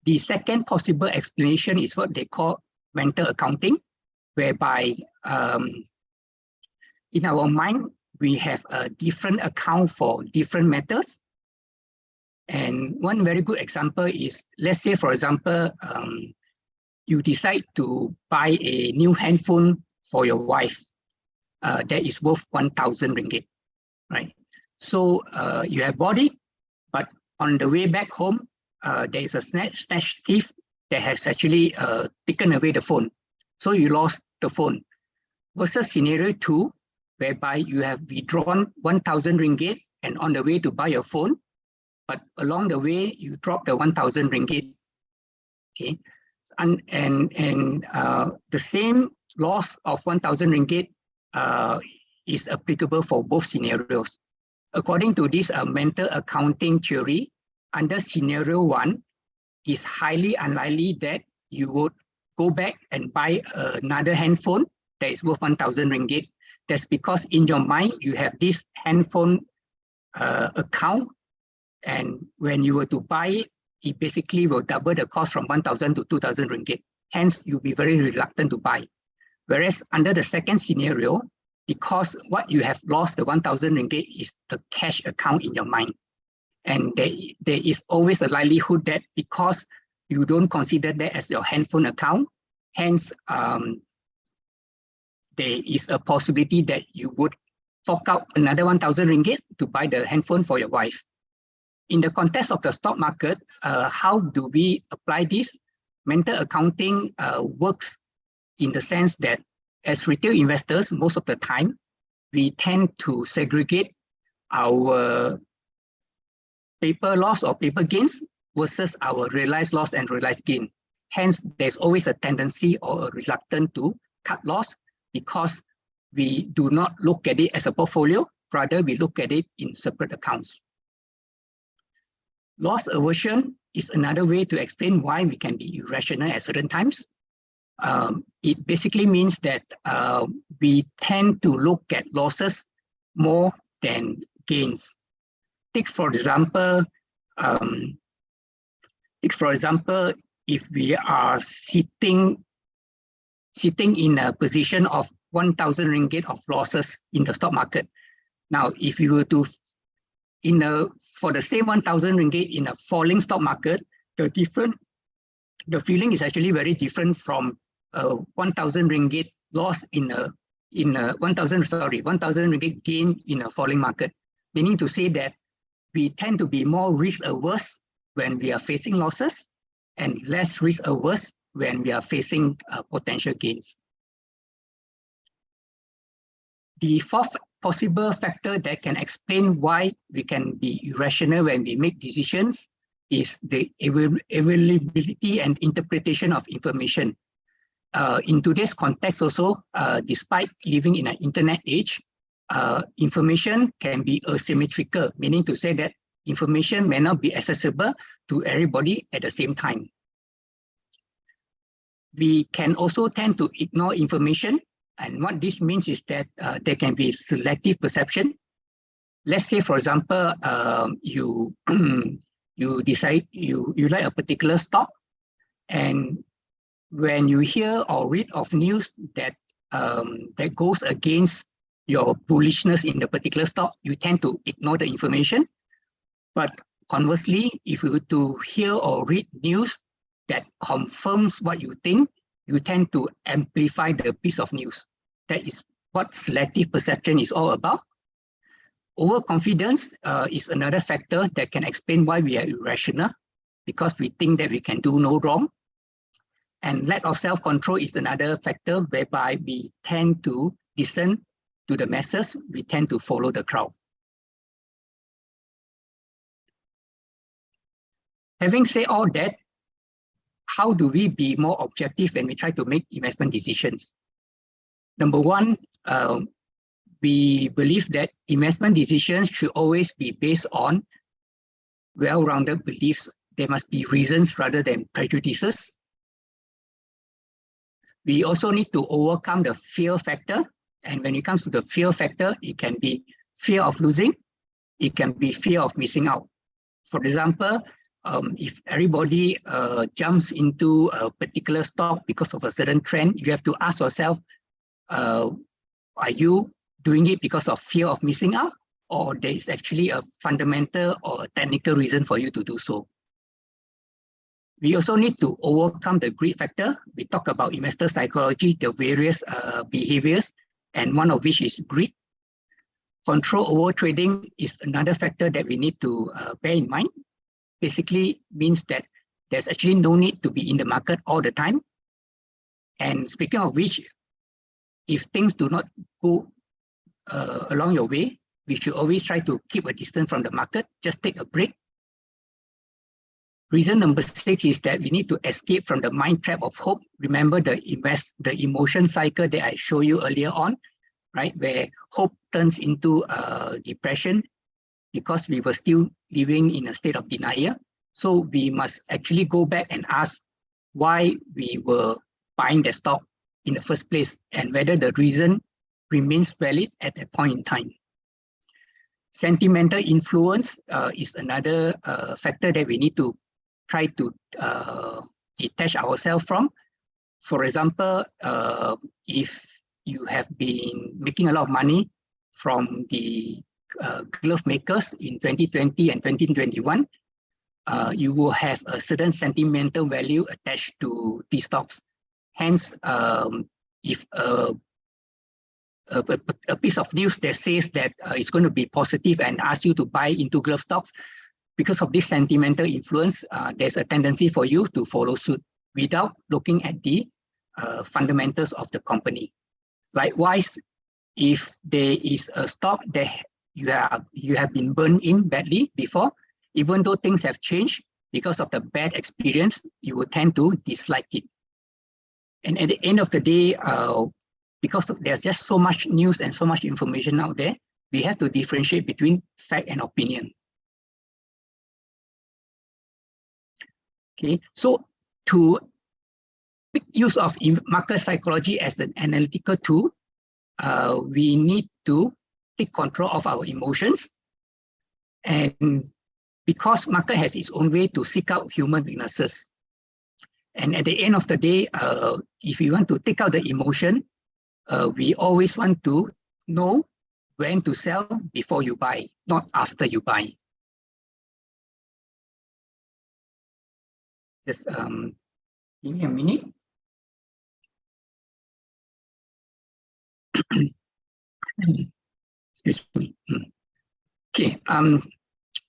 The second possible explanation is what they call mental accounting, whereby in our mind, we have a different account for different matters. And one very good example is, let's say, for example, you decide to buy a new handphone for your wife that is worth 1,000 ringgit, right? So you have bought it, but on the way back home, there is a snatch thief that has actually taken away the phone. So you lost the phone. Versus scenario 2, whereby you have withdrawn 1,000 ringgit and on the way to buy your phone, but along the way you drop the 1,000 ringgit. Okay, and the same loss of 1,000 ringgit is applicable for both scenarios. According to this mental accounting theory, under scenario 1, it's highly unlikely that you would go back and buy another handphone that is worth 1,000 ringgit. That's because in your mind, you have this handphone account, and when you were to buy it, it basically will double the cost from 1,000 to 2,000 ringgit. Hence, you'll be very reluctant to buy. Whereas under the second scenario, because what you have lost, the 1,000 ringgit, is the cash account in your mind. And there is always a likelihood that because you don't consider that as your handphone account, hence there is a possibility that you would fork out another 1,000 ringgit to buy the handphone for your wife. In the context of the stock market, how do we apply this? Mental accounting works in the sense that as retail investors, most of the time, we tend to segregate our paper loss or paper gains versus our realized loss and realized gain. Hence, there's always a tendency or a reluctance to cut loss because we do not look at it as a portfolio, rather we look at it in separate accounts. Loss aversion is another way to explain why we can be irrational at certain times. It basically means that we tend to look at losses more than gains. Take, for example, Take for example, if we are sitting in a position of 1,000 ringgit of losses in the stock market. Now, if you were to, for the same 1,000 ringgit in a falling stock market, the feeling is actually very different from 1,000 ringgit loss in a 1,000 ringgit gain in a falling market. Meaning to say that we tend to be more risk averse when we are facing losses and less risk averse when we are facing potential gains. The fourth possible factor that can explain why we can be irrational when we make decisions is the availability and interpretation of information. In today's context also, despite living in an internet age, information can be asymmetrical, meaning to say that information may not be accessible to everybody at the same time. We can also tend to ignore information, and what this means is that there can be selective perception. Let's say, for example, you decide you like a particular stock, and when you hear or read of news that that goes against your bullishness in the particular stock, you tend to ignore the information. But conversely, if you were to hear or read news that confirms what you think, you tend to amplify the piece of news. That is what selective perception is all about. Overconfidence is another factor that can explain why we are irrational, because we think that we can do no wrong. And lack of self-control is another factor whereby we tend to listen to the masses, we tend to follow the crowd. Having said all that, how do we be more objective when we try to make investment decisions? Number one, we believe that investment decisions should always be based on well-rounded beliefs. There must be reasons rather than prejudices. We also need to overcome the fear factor. And when it comes to the fear factor, it can be fear of losing. It can be fear of missing out. For example, if everybody jumps into a particular stock because of a certain trend, you have to ask yourself, are you doing it because of fear of missing out, or there is actually a fundamental or a technical reason for you to do so? We also need to overcome the greed factor. We talk about investor psychology, the various behaviors, and one of which is greed. Control over trading is another factor that we need to bear in mind. Basically means that there's actually no need to be in the market all the time. And speaking of which, if things do not go along your way, we should always try to keep a distance from the market, just take a break. Reason number 6 is that we need to escape from the mind trap of hope. Remember the emotion cycle that I showed you earlier on, right? Where hope turns into depression because we were still living in a state of denial. So we must actually go back and ask why we were buying the stock in the first place and whether the reason remains valid at that point in time. Sentimental influence is another factor that we need to try to detach ourselves from. For example, if you have been making a lot of money from the glove makers in 2020 and 2021, you will have a certain sentimental value attached to these stocks. Hence, if a piece of news that says that it's going to be positive and asks you to buy into glove stocks, because of this sentimental influence, there's a tendency for you to follow suit without looking at the fundamentals of the company. Likewise, if there is a stock that you have been burned in badly before, even though things have changed, because of the bad experience, you will tend to dislike it. And at the end of the day, because there's just so much news and so much information out there, we have to differentiate between fact and opinion. Okay, so to make use of market psychology as an analytical tool, we need to take control of our emotions. And because market has its own way to seek out human weaknesses. And at the end of the day, if you want to take out the emotion, we always want to know when to sell before you buy, not after you buy. Just give me a minute. Excuse me. Okay,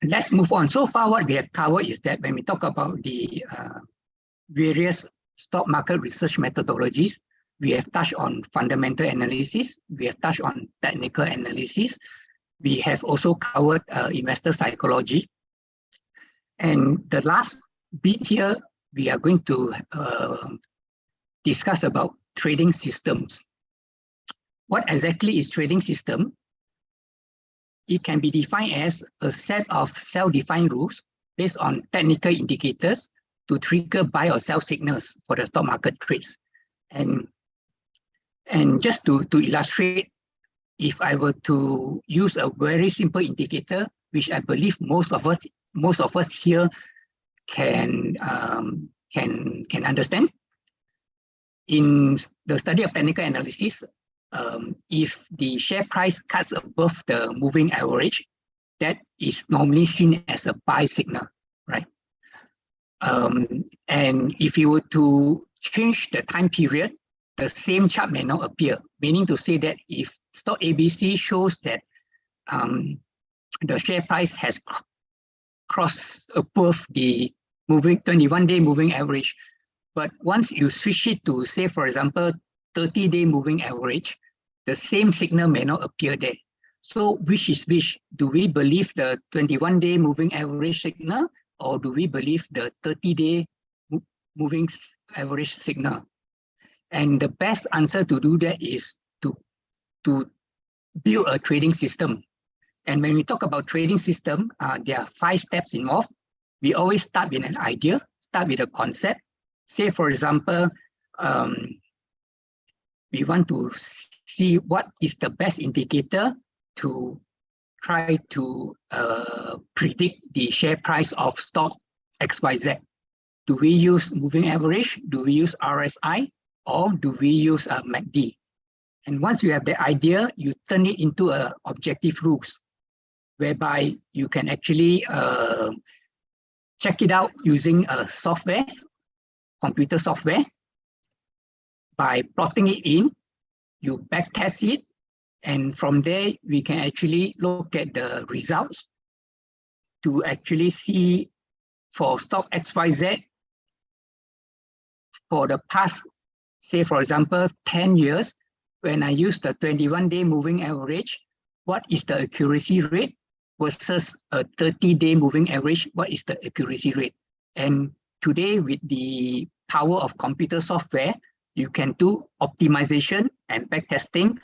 let's move on. So far, what we have covered is that when we talk about the various stock market research methodologies, we have touched on fundamental analysis, we have touched on technical analysis, we have also covered investor psychology. And the last bit here, we are going to discuss about trading systems. What exactly is trading system? It can be defined as a set of self-defined rules based on technical indicators to trigger buy or sell signals for the stock market trades. And just to illustrate, if I were to use a very simple indicator, which I believe most of us here can understand. In the study of technical analysis, if the share price cuts above the moving average, that is normally seen as a buy signal, right? And if you were to change the time period, the same chart may not appear, meaning to say that if stock ABC shows that the share price has crossed above the 21-day moving average, but once you switch it to, say, for example, 30-day moving average, the same signal may not appear there. So which is which? Do we believe the 21-day moving average signal, or do we believe the 30-day moving average signal? And the best answer to do that is to build a trading system. And when we talk about trading system, there are 5 steps involved. We always start with an idea, start with a concept. Say, for example, we want to see what is the best indicator to try to predict the share price of stock XYZ. Do we use moving average? Do we use RSI? Or do we use MACD? And once you have the idea, you turn it into objective rules, whereby you can actually check it out using a software, computer software. By plotting it in, you backtest it, and from there, we can actually look at the results to actually see for stock XYZ for the past, say, for example, 10 years, when I use the 21-day moving average, what is the accuracy rate versus a 30-day moving average, what is the accuracy rate? And today, with the power of computer software, you can do optimization and backtesting,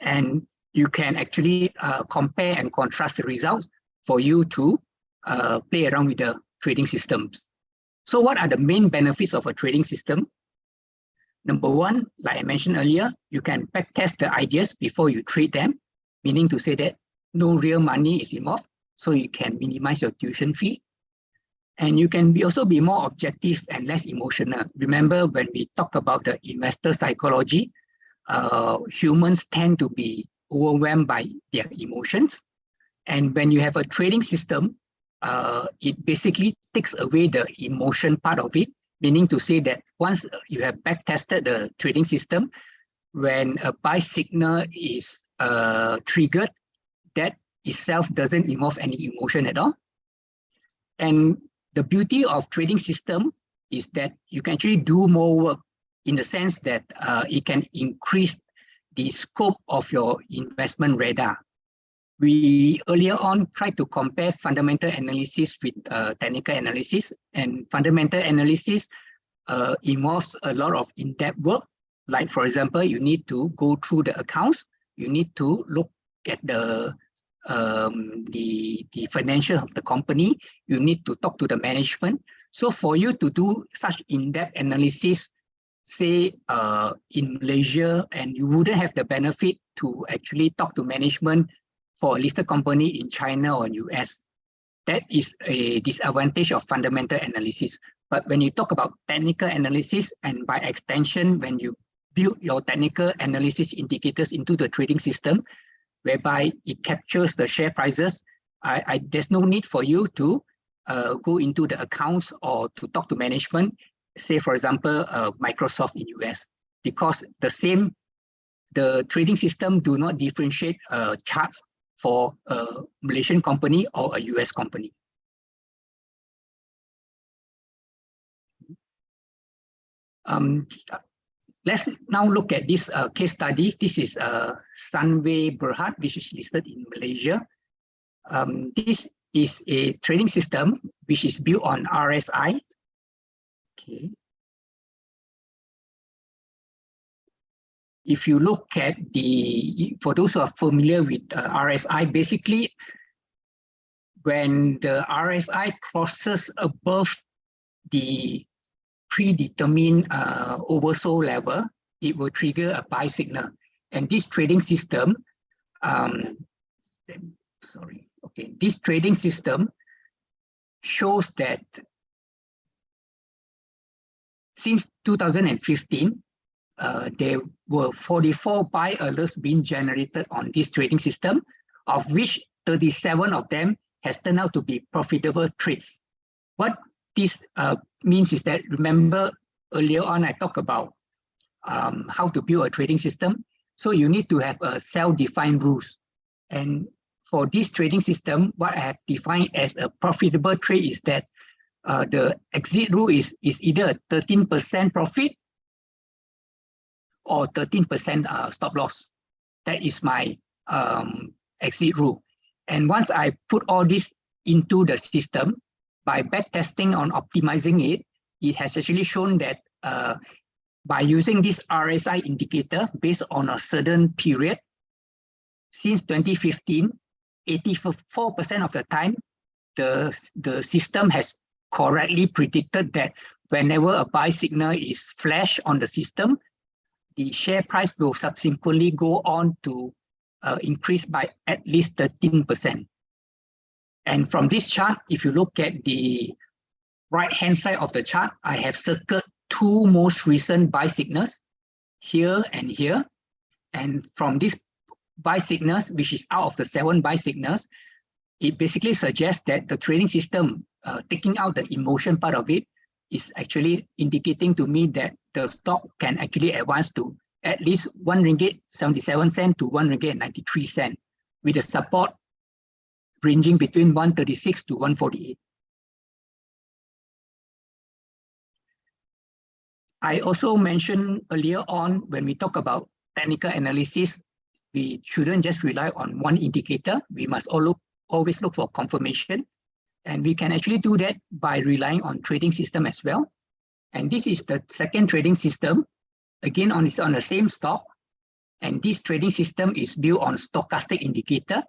and you can actually compare and contrast the results for you to play around with the trading systems. So what are the main benefits of a trading system? Number one, like I mentioned earlier, you can backtest the ideas before you trade them, meaning to say that no real money is involved, so you can minimize your tuition fee. And you can also be more objective and less emotional. Remember, when we talk about the investor psychology, humans tend to be overwhelmed by their emotions. And when you have a trading system, it basically takes away the emotion part of it, meaning to say that once you have backtested the trading system, when a buy signal is triggered, that itself doesn't involve any emotion at all. And the beauty of trading system is that you can actually do more work in the sense that it can increase the scope of your investment radar. We earlier on tried to compare fundamental analysis with technical analysis, and fundamental analysis involves a lot of in-depth work. Like, for example, you need to go through the accounts, you need to look at the financial of the company, you need to talk to the management. So for you to do such in-depth analysis, say in Malaysia, and you wouldn't have the benefit to actually talk to management for a listed company in China or US. that is a disadvantage of fundamental analysis. But when you talk about technical analysis, and by extension, when you build your technical analysis indicators into the trading system, whereby it captures the share prices, there's no need for you to go into the accounts or to talk to management, say, for example, Microsoft in US, because the trading system do not differentiate charts for a Malaysian company or a US company. Let's now look at this case study. This is Sunway Berhad, which is listed in Malaysia. This is a trading system which is built on RSI. Okay. If you look at for those who are familiar with RSI, basically, when the RSI crosses above the predetermined oversold level, it will trigger a buy signal. And this trading system, this trading system shows that since 2015, there were 44 buy alerts being generated on this trading system, of which 37 of them has turned out to be profitable trades. What this means is that, remember earlier on I talked about how to build a trading system. So you need to have a self-defined rules. And for this trading system, what I have defined as a profitable trade is that the exit rule is either 13% profit or 13% stop loss. That is my exit rule. And once I put all this into the system, by backtesting on optimizing it, it has actually shown that by using this RSI indicator based on a certain period, since 2015, 84% of the time, the system has correctly predicted that whenever a buy signal is flashed on the system, the share price will subsequently go on to increase by at least 13%. And from this chart, if you look at the right-hand side of the chart, I have circled two most recent buy signals, here and here. And from these buy signals, which is out of the 7 buy signals, it basically suggests that the trading system, taking out the emotion part of it, is actually indicating to me that the stock can actually advance to at least 1 ringgit 77 cent to 1 ringgit 93 cent, with a support ranging between 136 to 148. I also mentioned earlier on, when we talk about technical analysis, we shouldn't just rely on one indicator. We must always look for confirmation. And we can actually do that by relying on trading system as well. And this is the second trading system, again on the same stock. And this trading system is built on stochastic indicator.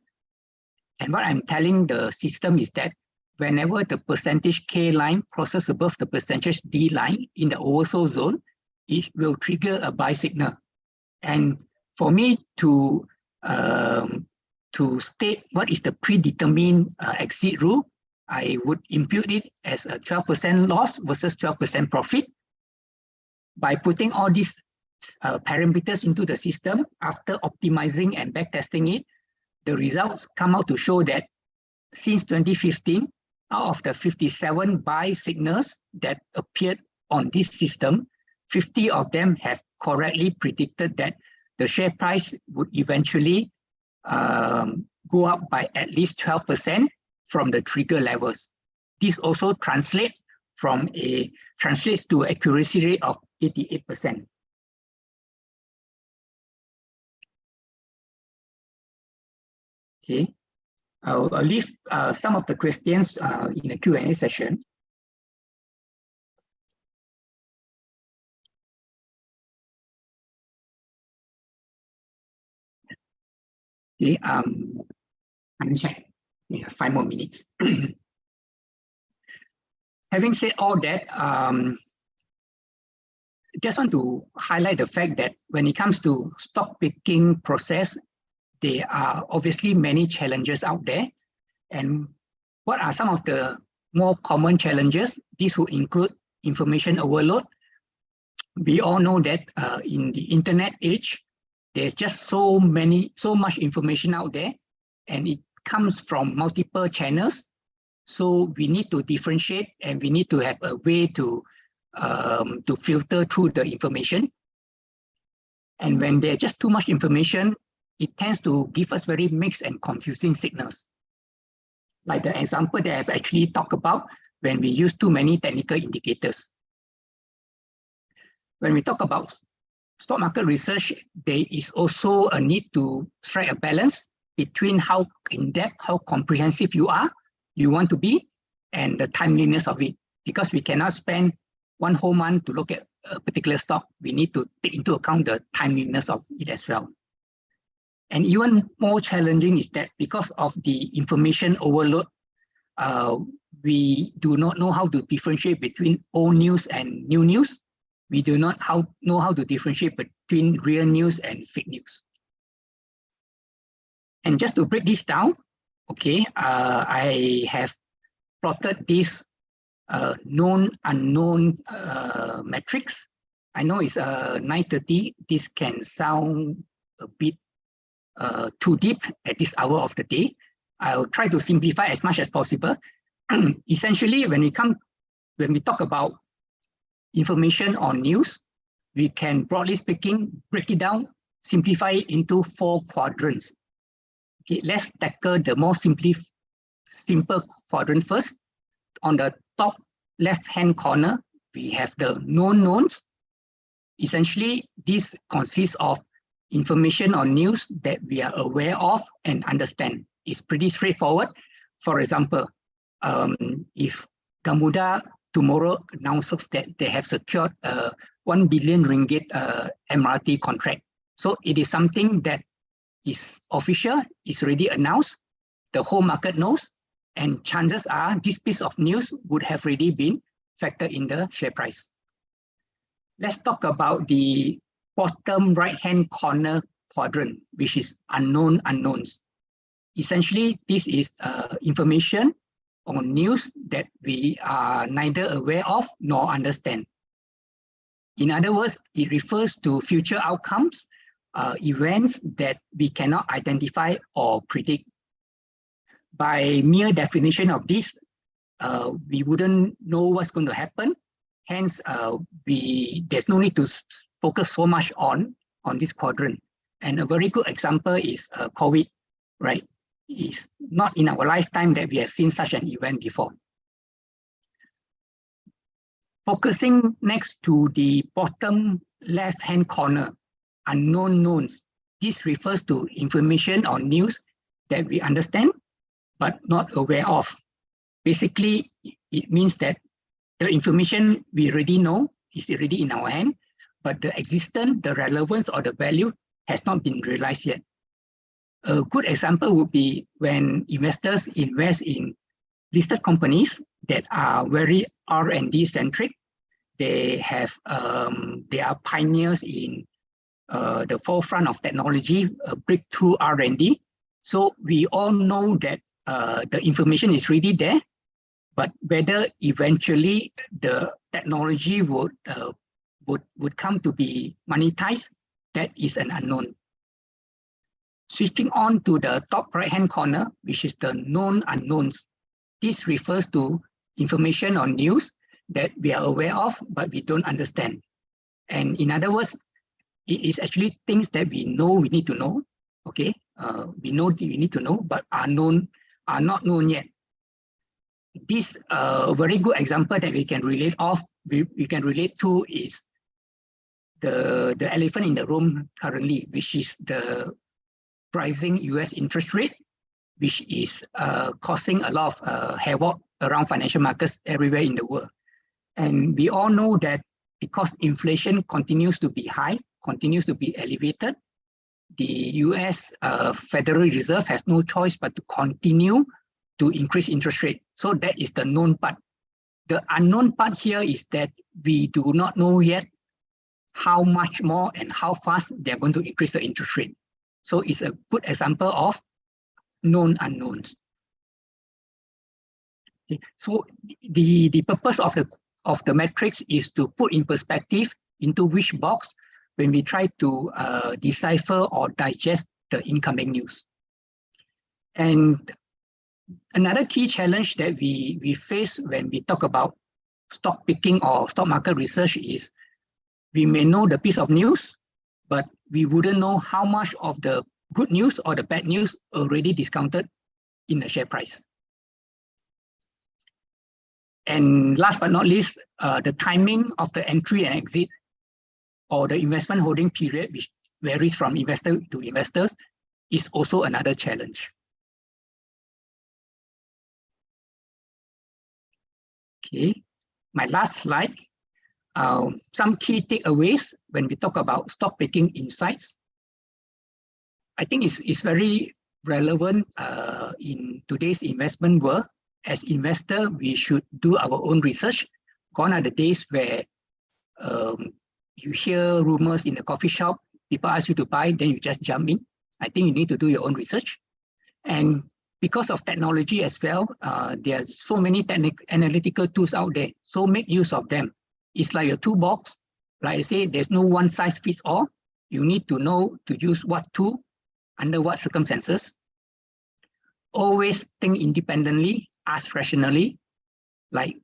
And what I'm telling the system is that whenever the percentage K line crosses above the percentage D line in the oversold zone, it will trigger a buy signal. And for me to state what is the predetermined exit rule, I would impute it as a 12% loss versus 12% profit. By putting all these parameters into the system, after optimizing and backtesting it, the results come out to show that since 2015, out of the 57 buy signals that appeared on this system, 50 of them have correctly predicted that the share price would eventually go up by at least 12% from the trigger levels. This also translates to accuracy rate of 88%. Okay, I'll leave some of the questions in the Q&A session. Okay, I'm check. We have 5 more minutes. Having said all that, just want to highlight the fact that when it comes to stock picking process, there are obviously many challenges out there. And What are some of the more common challenges? This will include information overload. We all know that in the internet age, there's just so much information out there, and it comes from multiple channels. So we need to differentiate, and we need to have a way to filter through the information. And when there's just too much information, it tends to give us very mixed and confusing signals. Like the example that I've actually talked about when we use too many technical indicators. When we talk about stock market research, there is also a need to strike a balance between how in-depth, how comprehensive you want to be, and the timeliness of it. Because we cannot spend one whole month to look at a particular stock. We need to take into account the timeliness of it as well. And even more challenging is that because of the information overload, we do not know how to differentiate between old news and new news. We do not know how to differentiate between real news and fake news. And just to break this down, okay, I have plotted this known unknown metrics. I know it's 9:30. This can sound a bit too deep at this hour of the day. I'll try to simplify as much as possible. Essentially, when we talk about information on news, we can, broadly speaking, break it down, simplify it into 4 quadrants. Okay, let's tackle the more simple quadrant first. On the top left-hand corner, we have the known knowns. Essentially, this consists of information on news that we are aware of and understand. It's pretty straightforward. For example, if Gamuda tomorrow announces that they have secured a 1 billion ringgit MRT contract. So it is something that is official, is already announced, the whole market knows, and chances are this piece of news would have already been factored in the share price. Let's talk about the bottom right-hand corner quadrant, which is unknown unknowns. Essentially, this is information on news that we are neither aware of nor understand. In other words, it refers to future outcomes, events that we cannot identify or predict. By mere definition of this, we wouldn't know what's going to happen. Hence, there's no need to focus so much on this quadrant. And a very good example is COVID, right? It's not in our lifetime that we have seen such an event before. Focusing next to the bottom left-hand corner, unknown knowns. This refers to information or news that we understand but not aware of. Basically, it means that the information we already know is already in our hand, but the existence, the relevance, or the value has not been realized yet. A good example would be when investors invest in listed companies that are very R&D centric. They are pioneers in the forefront of technology, breakthrough R&D. So we all know that the information is really there, but whether eventually the technology would come to be monetized, that is an unknown. Switching on to the top right-hand corner, which is the known unknowns. This refers to information on news that we are aware of, but we don't understand. And in other words, it is actually things that we know we need to know. Okay, we know we need to know, but are not known yet. This very good example that we can relate to is the elephant in the room currently, which is the rising US interest rate, which is causing a lot of havoc around financial markets everywhere in the world. And we all know that because inflation continues to be high, continues to be elevated, the US Federal Reserve has no choice but to continue to increase interest rate. So that is the known part. The unknown part here is that we do not know yet how much more and how fast they're going to increase the interest rate. So it's a good example of known unknowns. Okay. So the purpose of the matrix is to put in perspective into which box when we try to decipher or digest the incoming news. And another key challenge that we face when we talk about stock picking or stock market research is we may know the piece of news, but we wouldn't know how much of the good news or the bad news already discounted in the share price. And last but not least, the timing of the entry and exit or the investment holding period, which varies from investor to investors, is also another challenge. Okay, my last slide. Some key takeaways when we talk about stock picking insights. I think it's very relevant in today's investment world. As investor, we should do our own research. Gone are the days where you hear rumors in the coffee shop, people ask you to buy, then you just jump in. I think you need to do your own research. And because of technology as well, there are so many analytical tools out there. So make use of them. It's like a toolbox. Like I say, there's no one size fits all. You need to know to use what tool, under what circumstances. Always think independently, ask rationally, like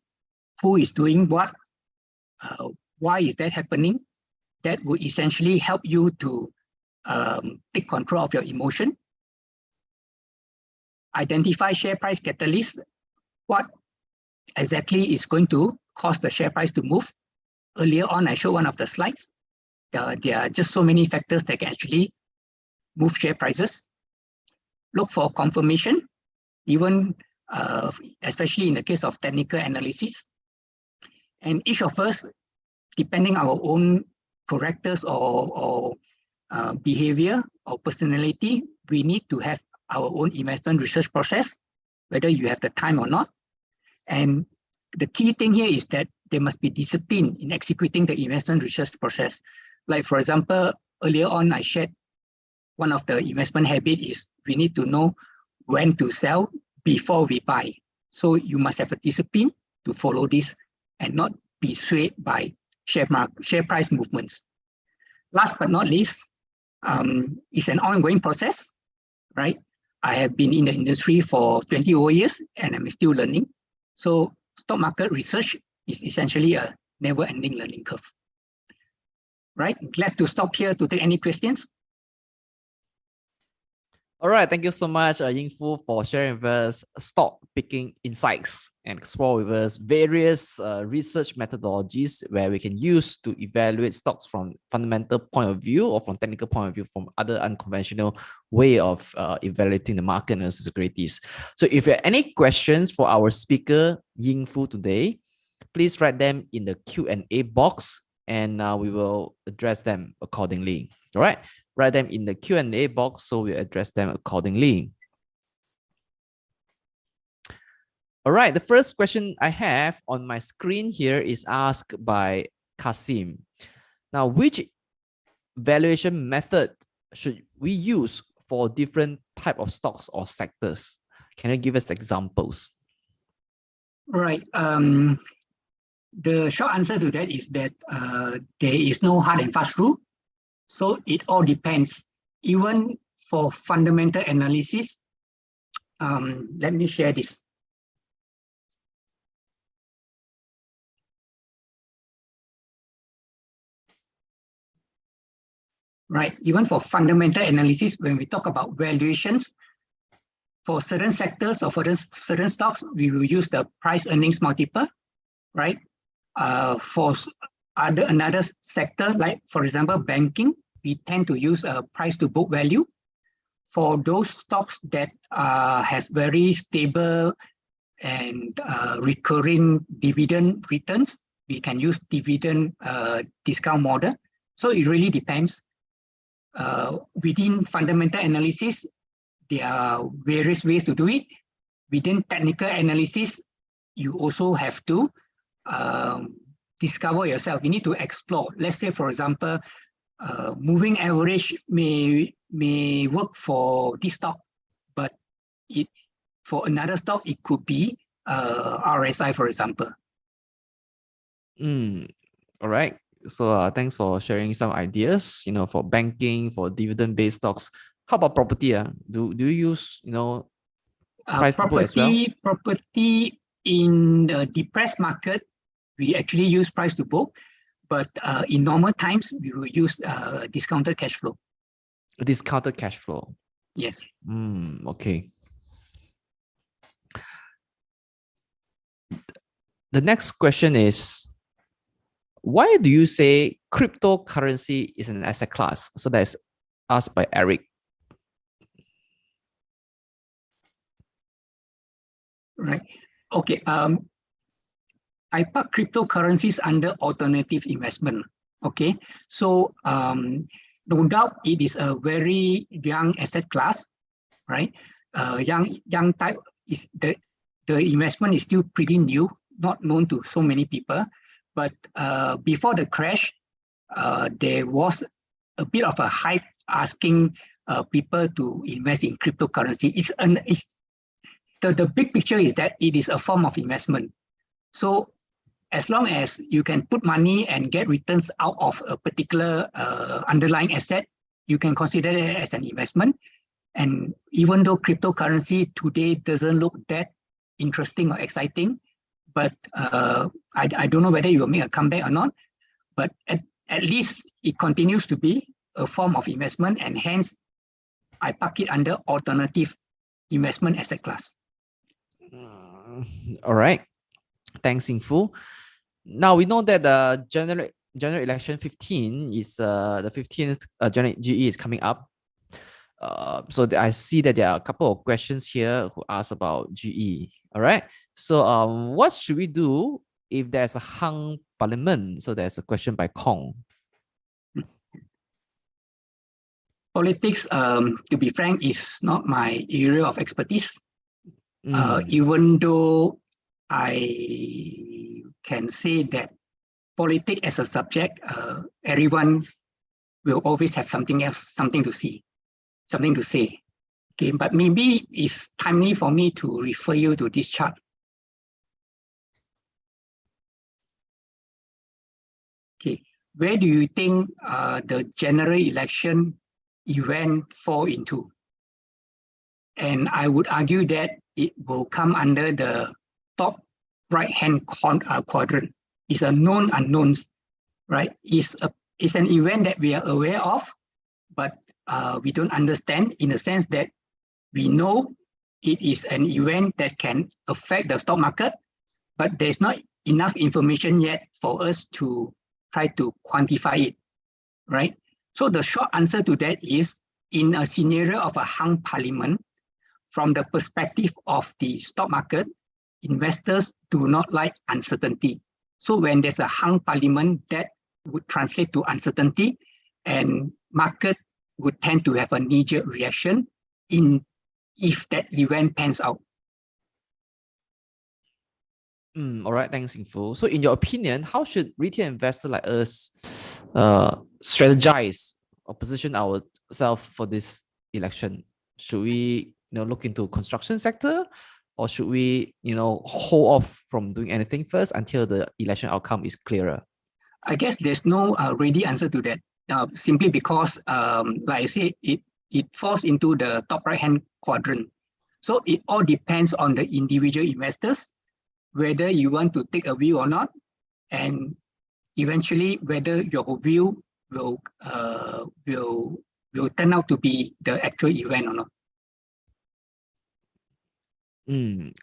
who is doing what, why is that happening? That would essentially help you to take control of your emotion. Identify share price catalysts. What exactly is going to cause the share price to move? Earlier on, I showed one of the slides. There are just so many factors that can actually move share prices. Look for confirmation, even especially in the case of technical analysis. And each of us, depending on our own characters or behavior or personality, we need to have our own investment research process, whether you have the time or not. And the key thing here is that there must be discipline in executing the investment research process. Like, for example, earlier on, I shared one of the investment habits is we need to know when to sell before we buy. So you must have a discipline to follow this and not be swayed by share price movements. Last but not least, it's an ongoing process, right? I have been in the industry for 20 over years and I'm still learning. So stock market research is essentially a never-ending learning curve. Right? Glad to stop here to take any questions. All right, thank you so much, Yin Foo, for sharing with us stock picking insights and explore with us various research methodologies where we can use to evaluate stocks from fundamental point of view or from technical point of view, from other unconventional way of evaluating the market and securities. So if you have any questions for our speaker, Yin Foo, today, please write them in the Q&A box and we will address them accordingly. All right. Write them in the Q&A box so we address them accordingly. All right, the first question I have on my screen here is asked by Kasim. Now, which valuation method should we use for different type of stocks or sectors? Can you give us examples? Right. The short answer to that is that there is no hard and fast rule. So it all depends. Even for fundamental analysis, let me share this. Right, even for fundamental analysis, when we talk about valuations, for certain sectors or for certain stocks, we will use the price earnings multiple, right? For another sector, like for example, banking, we tend to use a price to book value. For those stocks that have very stable and recurring dividend returns, we can use dividend discount model. So it really depends. Within fundamental analysis, there are various ways to do it. Within technical analysis, you also have to discover yourself. You need to explore. Let's say, for example, moving average may work for this stock, but for another stock, it could be RSI, for example. All right. So thanks for sharing some ideas, for banking, for dividend-based stocks. How about property? Do you use, price to book as well? Property in the depressed market, we actually use price to book, but in normal times, we will use discounted cash flow. Discounted cash flow. Yes. Okay. The next question is, why do you say cryptocurrency is an asset class? So that's asked by Eric. Right. Okay. I put cryptocurrencies under alternative investment. Okay. So no doubt it is a very young asset class, right? Young type is the investment is still pretty new, not known to so many people. But before the crash, there was a bit of a hype asking people to invest in cryptocurrency. The big picture is that it is a form of investment. So as long as you can put money and get returns out of a particular underlying asset, you can consider it as an investment. And even though cryptocurrency today doesn't look that interesting or exciting, but I don't know whether you will make a comeback or not, but at least it continues to be a form of investment, and hence I park it under alternative investment asset class. All right. Thanks, Yin Foo. Now we know that the general election 15 is the 15th general GE is coming up. So I see that there are a couple of questions here who ask about GE. All right. So what should we do if there's a hung parliament? So there's a question by Kong. Politics, to be frank, is not my area of expertise. Even though I can say that politics as a subject, everyone will always have something to say. Okay, but maybe it's timely for me to refer you to this chart. Okay, where do you think the general election event fall into? And I would argue that it will come under the top right-hand quadrant. It's a known unknowns, right? It's an event that we are aware of, but we don't understand, in the sense that we know it is an event that can affect the stock market, but there's not enough information yet for us to try to quantify it, right? So the short answer to that is, in a scenario of a hung parliament, from the perspective of the stock market, investors do not like uncertainty. So when there's a hung parliament, that would translate to uncertainty, and market would tend to have a knee-jerk reaction if that event pans out. All right, thanks, Yin Foo. So in your opinion, how should retail investors like us strategize or position ourselves for this election? Should we look into construction sector, or should we hold off from doing anything first until the election outcome is clearer? I guess there's no ready answer to that, simply because, like I say, it falls into the top right-hand quadrant. So it all depends on the individual investors, whether you want to take a view or not, and eventually whether your view will turn out to be the actual event or not.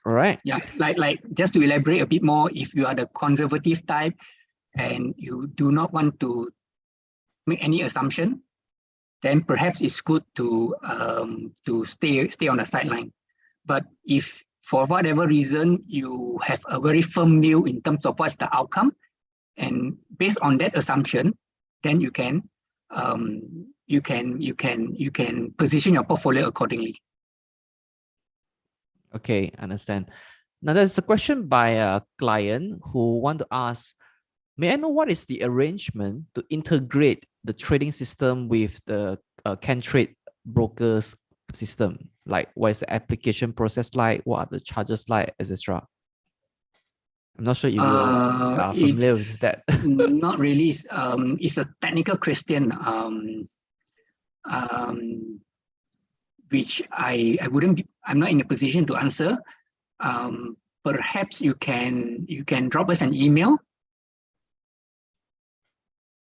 All right. Yeah, like just to elaborate a bit more, if you are the conservative type and you do not want to make any assumption, then perhaps it's good to stay on the sideline. But if for whatever reason you have a very firm view in terms of what's the outcome, and based on that assumption, then you can position your portfolio accordingly. Okay, understand. Now there's a question by a client who want to ask, may I know what is the arrangement to integrate the trading system with the CanTrade brokers system? Like, what is the application process like? What are the charges like, etc.? I'm not sure if you are familiar with that. Not really. It's a technical question, which I wouldn't be. I'm not in a position to answer. Perhaps you can drop us an email.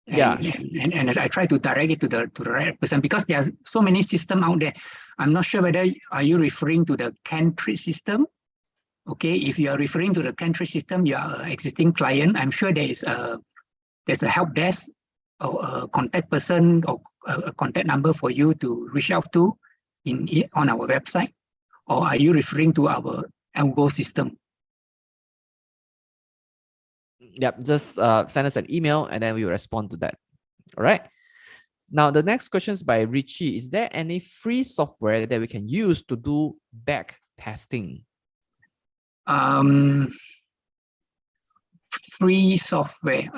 And I try to direct it to the right person, because there are so many systems out there. I'm not sure whether are you referring to the Cantrade system. Okay, if you are referring to the Cantrade system, you are an existing client. I'm sure there's a help desk or a contact person or a contact number for you to reach out to on our website. Or are you referring to our algo system? Yep, just send us an email and then we will respond to that. All right. Now, the next question is by Richie. Is there any free software that we can use to do back testing? Free software.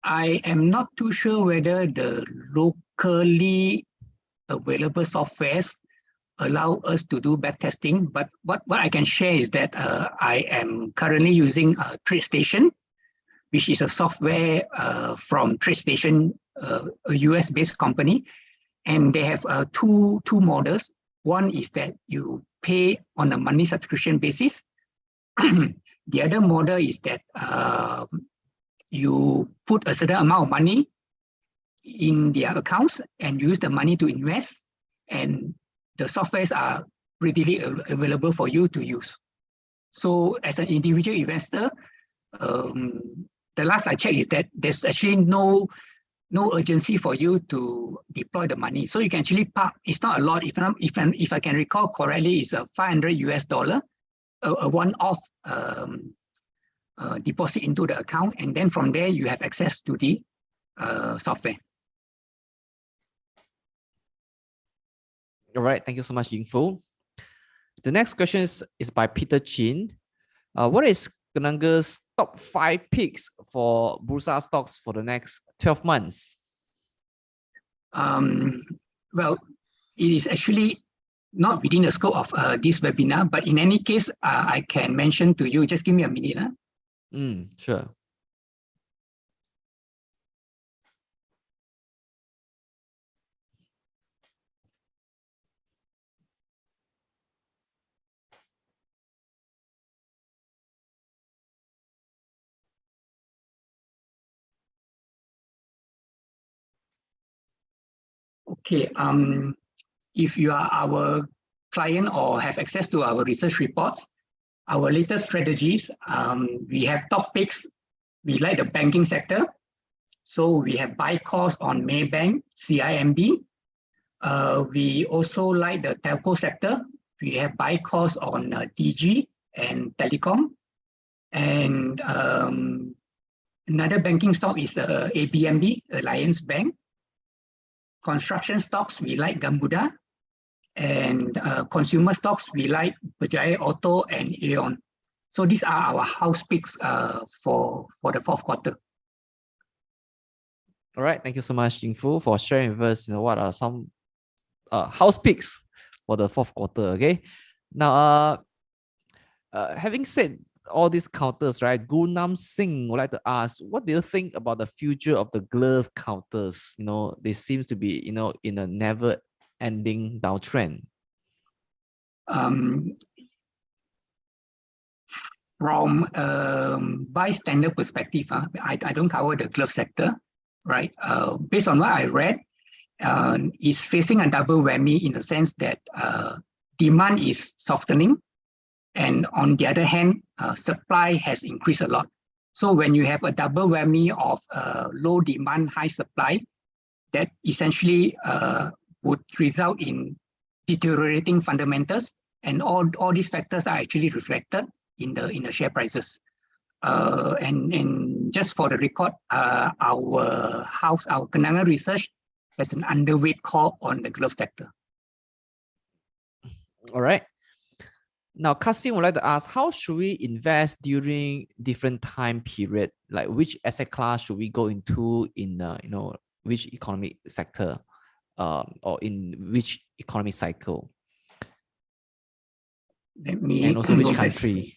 I am not too sure whether the locally available softwares allow us to do back testing, but what I can share is that I am currently using TradeStation, which is a software from TradeStation, a US-based company, and they have two models. One is that you pay on a monthly subscription basis. The other model is that you put a certain amount of money in their accounts and use the money to invest, and the softwares are readily available for you to use. So as an individual investor, the last I checked is that there's actually no urgency for you to deploy the money. So you can actually park. It's not a lot. If I can recall correctly, it's a $500 a one-off deposit into the account, and then from there you have access to the software. All right, thank you so much, Yin Foo. The next question is by Peter Chin. What is Kenanga's top 5 picks for Bursa stocks for the next 12 months? Well, it is actually not within the scope of this webinar, but in any case, I can mention to you. Just give me a minute. Sure. Okay. If you are our client or have access to our research reports, our latest strategies, we have top picks. We like the banking sector. So we have buy calls on Maybank, CIMB. We also like the telco sector. We have buy calls on DG and Telecom. And another banking stock is the ABMB, Alliance Bank. Construction stocks, we like Gamuda. And consumer stocks, we like Berjaya Auto and Aeon. So these are our house picks for the fourth quarter. All right, thank you so much, Yin Foo, for sharing with us. What are some house picks for the fourth quarter? Okay. Now, having said all these counters, right? Gunam Singh would like to ask, what do you think about the future of the glove counters? They seems to be, in a never-ending downtrend. From bystander perspective, I don't cover the glove sector, right? Based on what I read, it's facing a double whammy in the sense that demand is softening, and on the other hand, supply has increased a lot. So when you have a double whammy of low demand, high supply, that essentially would result in deteriorating fundamentals, and all these factors are actually reflected in the share prices. And just for the record, our Kenanga research has an underweight call on the glove sector. All right. Now, Kasim would like to ask, how should we invest during different time period? Like which asset class should we go into in which economic sector, or in which economic cycle? Let me and also which go back. country.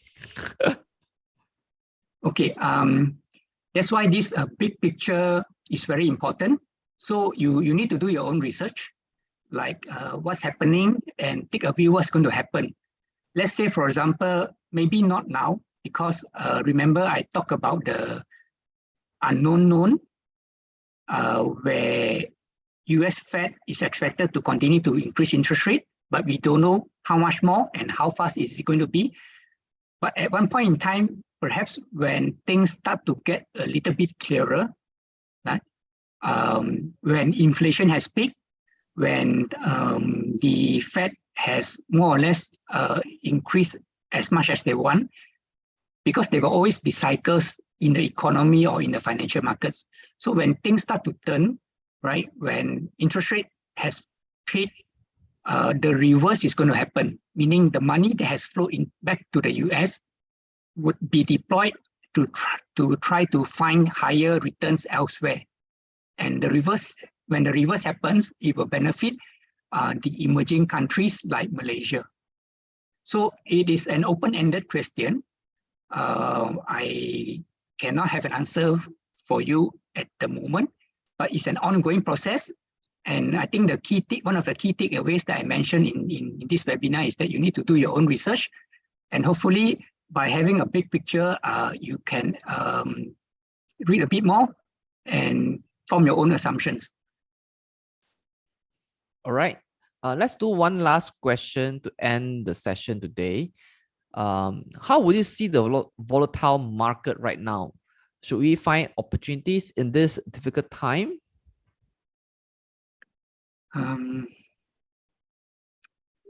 Okay, that's why this big picture is very important. So you need to do your own research, like what's happening, and take a view what's going to happen. Let's say, for example, maybe not now, because remember I talked about the unknown known, where US Fed is expected to continue to increase interest rate, but we don't know how much more and how fast is it going to be. But at one point in time, perhaps when things start to get a little bit clearer, right? When inflation has peaked, when the Fed has more or less increased as much as they want, because there will always be cycles in the economy or in the financial markets. So when things start to turn, right, when interest rate has peaked, the reverse is going to happen, meaning the money that has flowed in back to the US would be deployed to try to find higher returns elsewhere. And the reverse, when the reverse happens, it will benefit the emerging countries like Malaysia. So it is an open-ended question. I cannot have an answer for you at the moment, but it's an ongoing process. And I think one of the key takeaways that I mentioned in this webinar is that you need to do your own research, and hopefully by having a big picture, you can read a bit more and form your own assumptions. All right. Let's do one last question to end the session today. How would you see the volatile market right now? Should we find opportunities in this difficult time?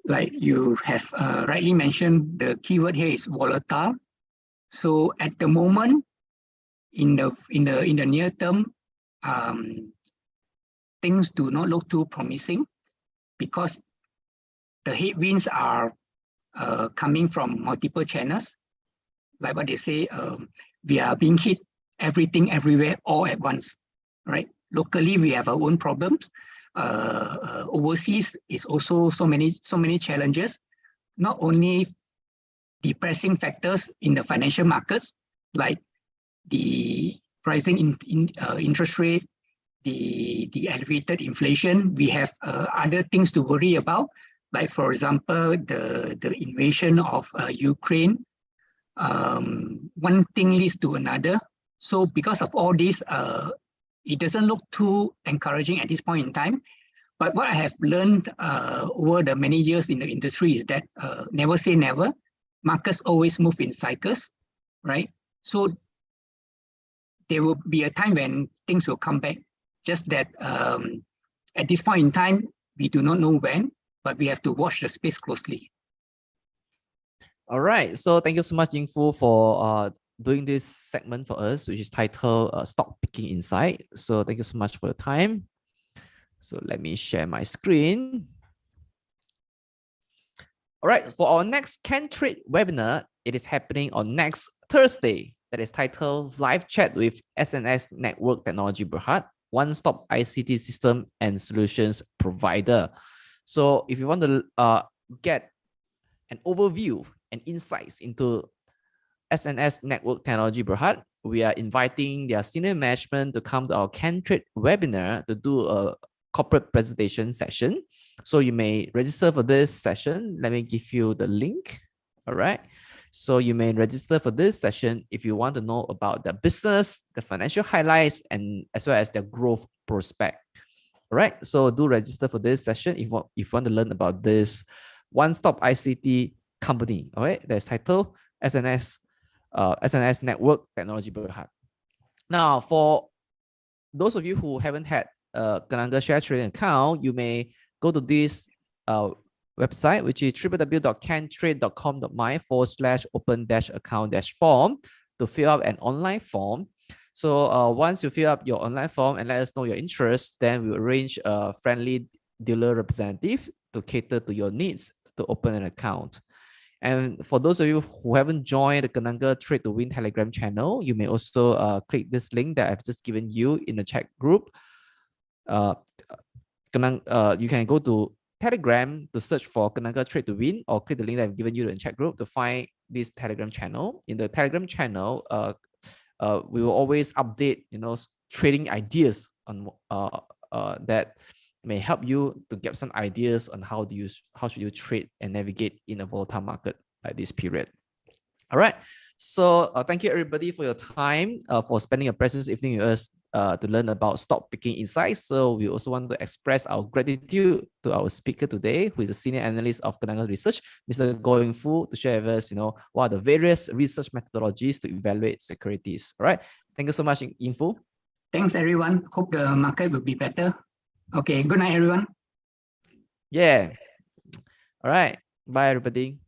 Like you have rightly mentioned, the keyword here is volatile. So at the moment, in the near term, things do not look too promising, because the headwinds are coming from multiple channels. Like what they say, we are being hit everything everywhere all at once, right? Locally, we have our own problems. Overseas is also so many challenges, not only depressing factors in the financial markets, like the rising interest rate, the elevated inflation. We have other things to worry about, like, for example, the invasion of Ukraine. One thing leads to another. So because of all this, it doesn't look too encouraging at this point in time. But what I have learned over the many years in the industry is that never say never. Markets always move in cycles, right? So there will be a time when things will come back. Just that at this point in time, we do not know when, but we have to watch the space closely. All right. So thank you so much, Yin Foo, for doing this segment for us, which is titled Stock Picking Insight. So thank you so much for the time. So let me share my screen. All right. For our next Can Trade webinar, it is happening on next Thursday. That is titled Live Chat with SNS Network Technology Berhad, one-stop ICT system and solutions provider. So if you want to get an overview and insights into SNS Network Technology Berhad, we are inviting their senior management to come to our Can Trade webinar to do a corporate presentation session. So you may register for this session. Let me give you the link. All right. So you may register for this session if you want to know about the business, the financial highlights, and as well as their growth prospect. All right. So do register for this session if you want to learn about this one-stop ICT company. All right. That's titled SNS Network Technology Berhad. Now, for those of you who haven't had a Kenanga share trading account, you may go to this website, which is www.cantrade.com.my/open-account-form to fill out an online form. So once you fill up your online form and let us know your interest, then we'll arrange a friendly dealer representative to cater to your needs to open an account. And for those of you who haven't joined the Kenanga Trade to Win Telegram channel, you may also click this link that I've just given you in the chat group. You can go to Telegram to search for Kenanga Trade to Win, or click the link that I've given you in the chat group to find this Telegram channel. In the Telegram channel, we will always update, trading ideas on that may help you to get some ideas on how should you trade and navigate in a volatile market like this period. All right. So thank you everybody for your time, for spending a precious evening with us to learn about stock picking insights. So we also want to express our gratitude to our speaker today, who is a senior analyst of Kenanga Research, Mr. Goh Yin Foo, to share with us, what are the various research methodologies to evaluate securities. All right. Thank you so much, Yin Foo. Thanks, everyone. Hope the market will be better. Okay. Good night, everyone. Yeah. All right. Bye, everybody.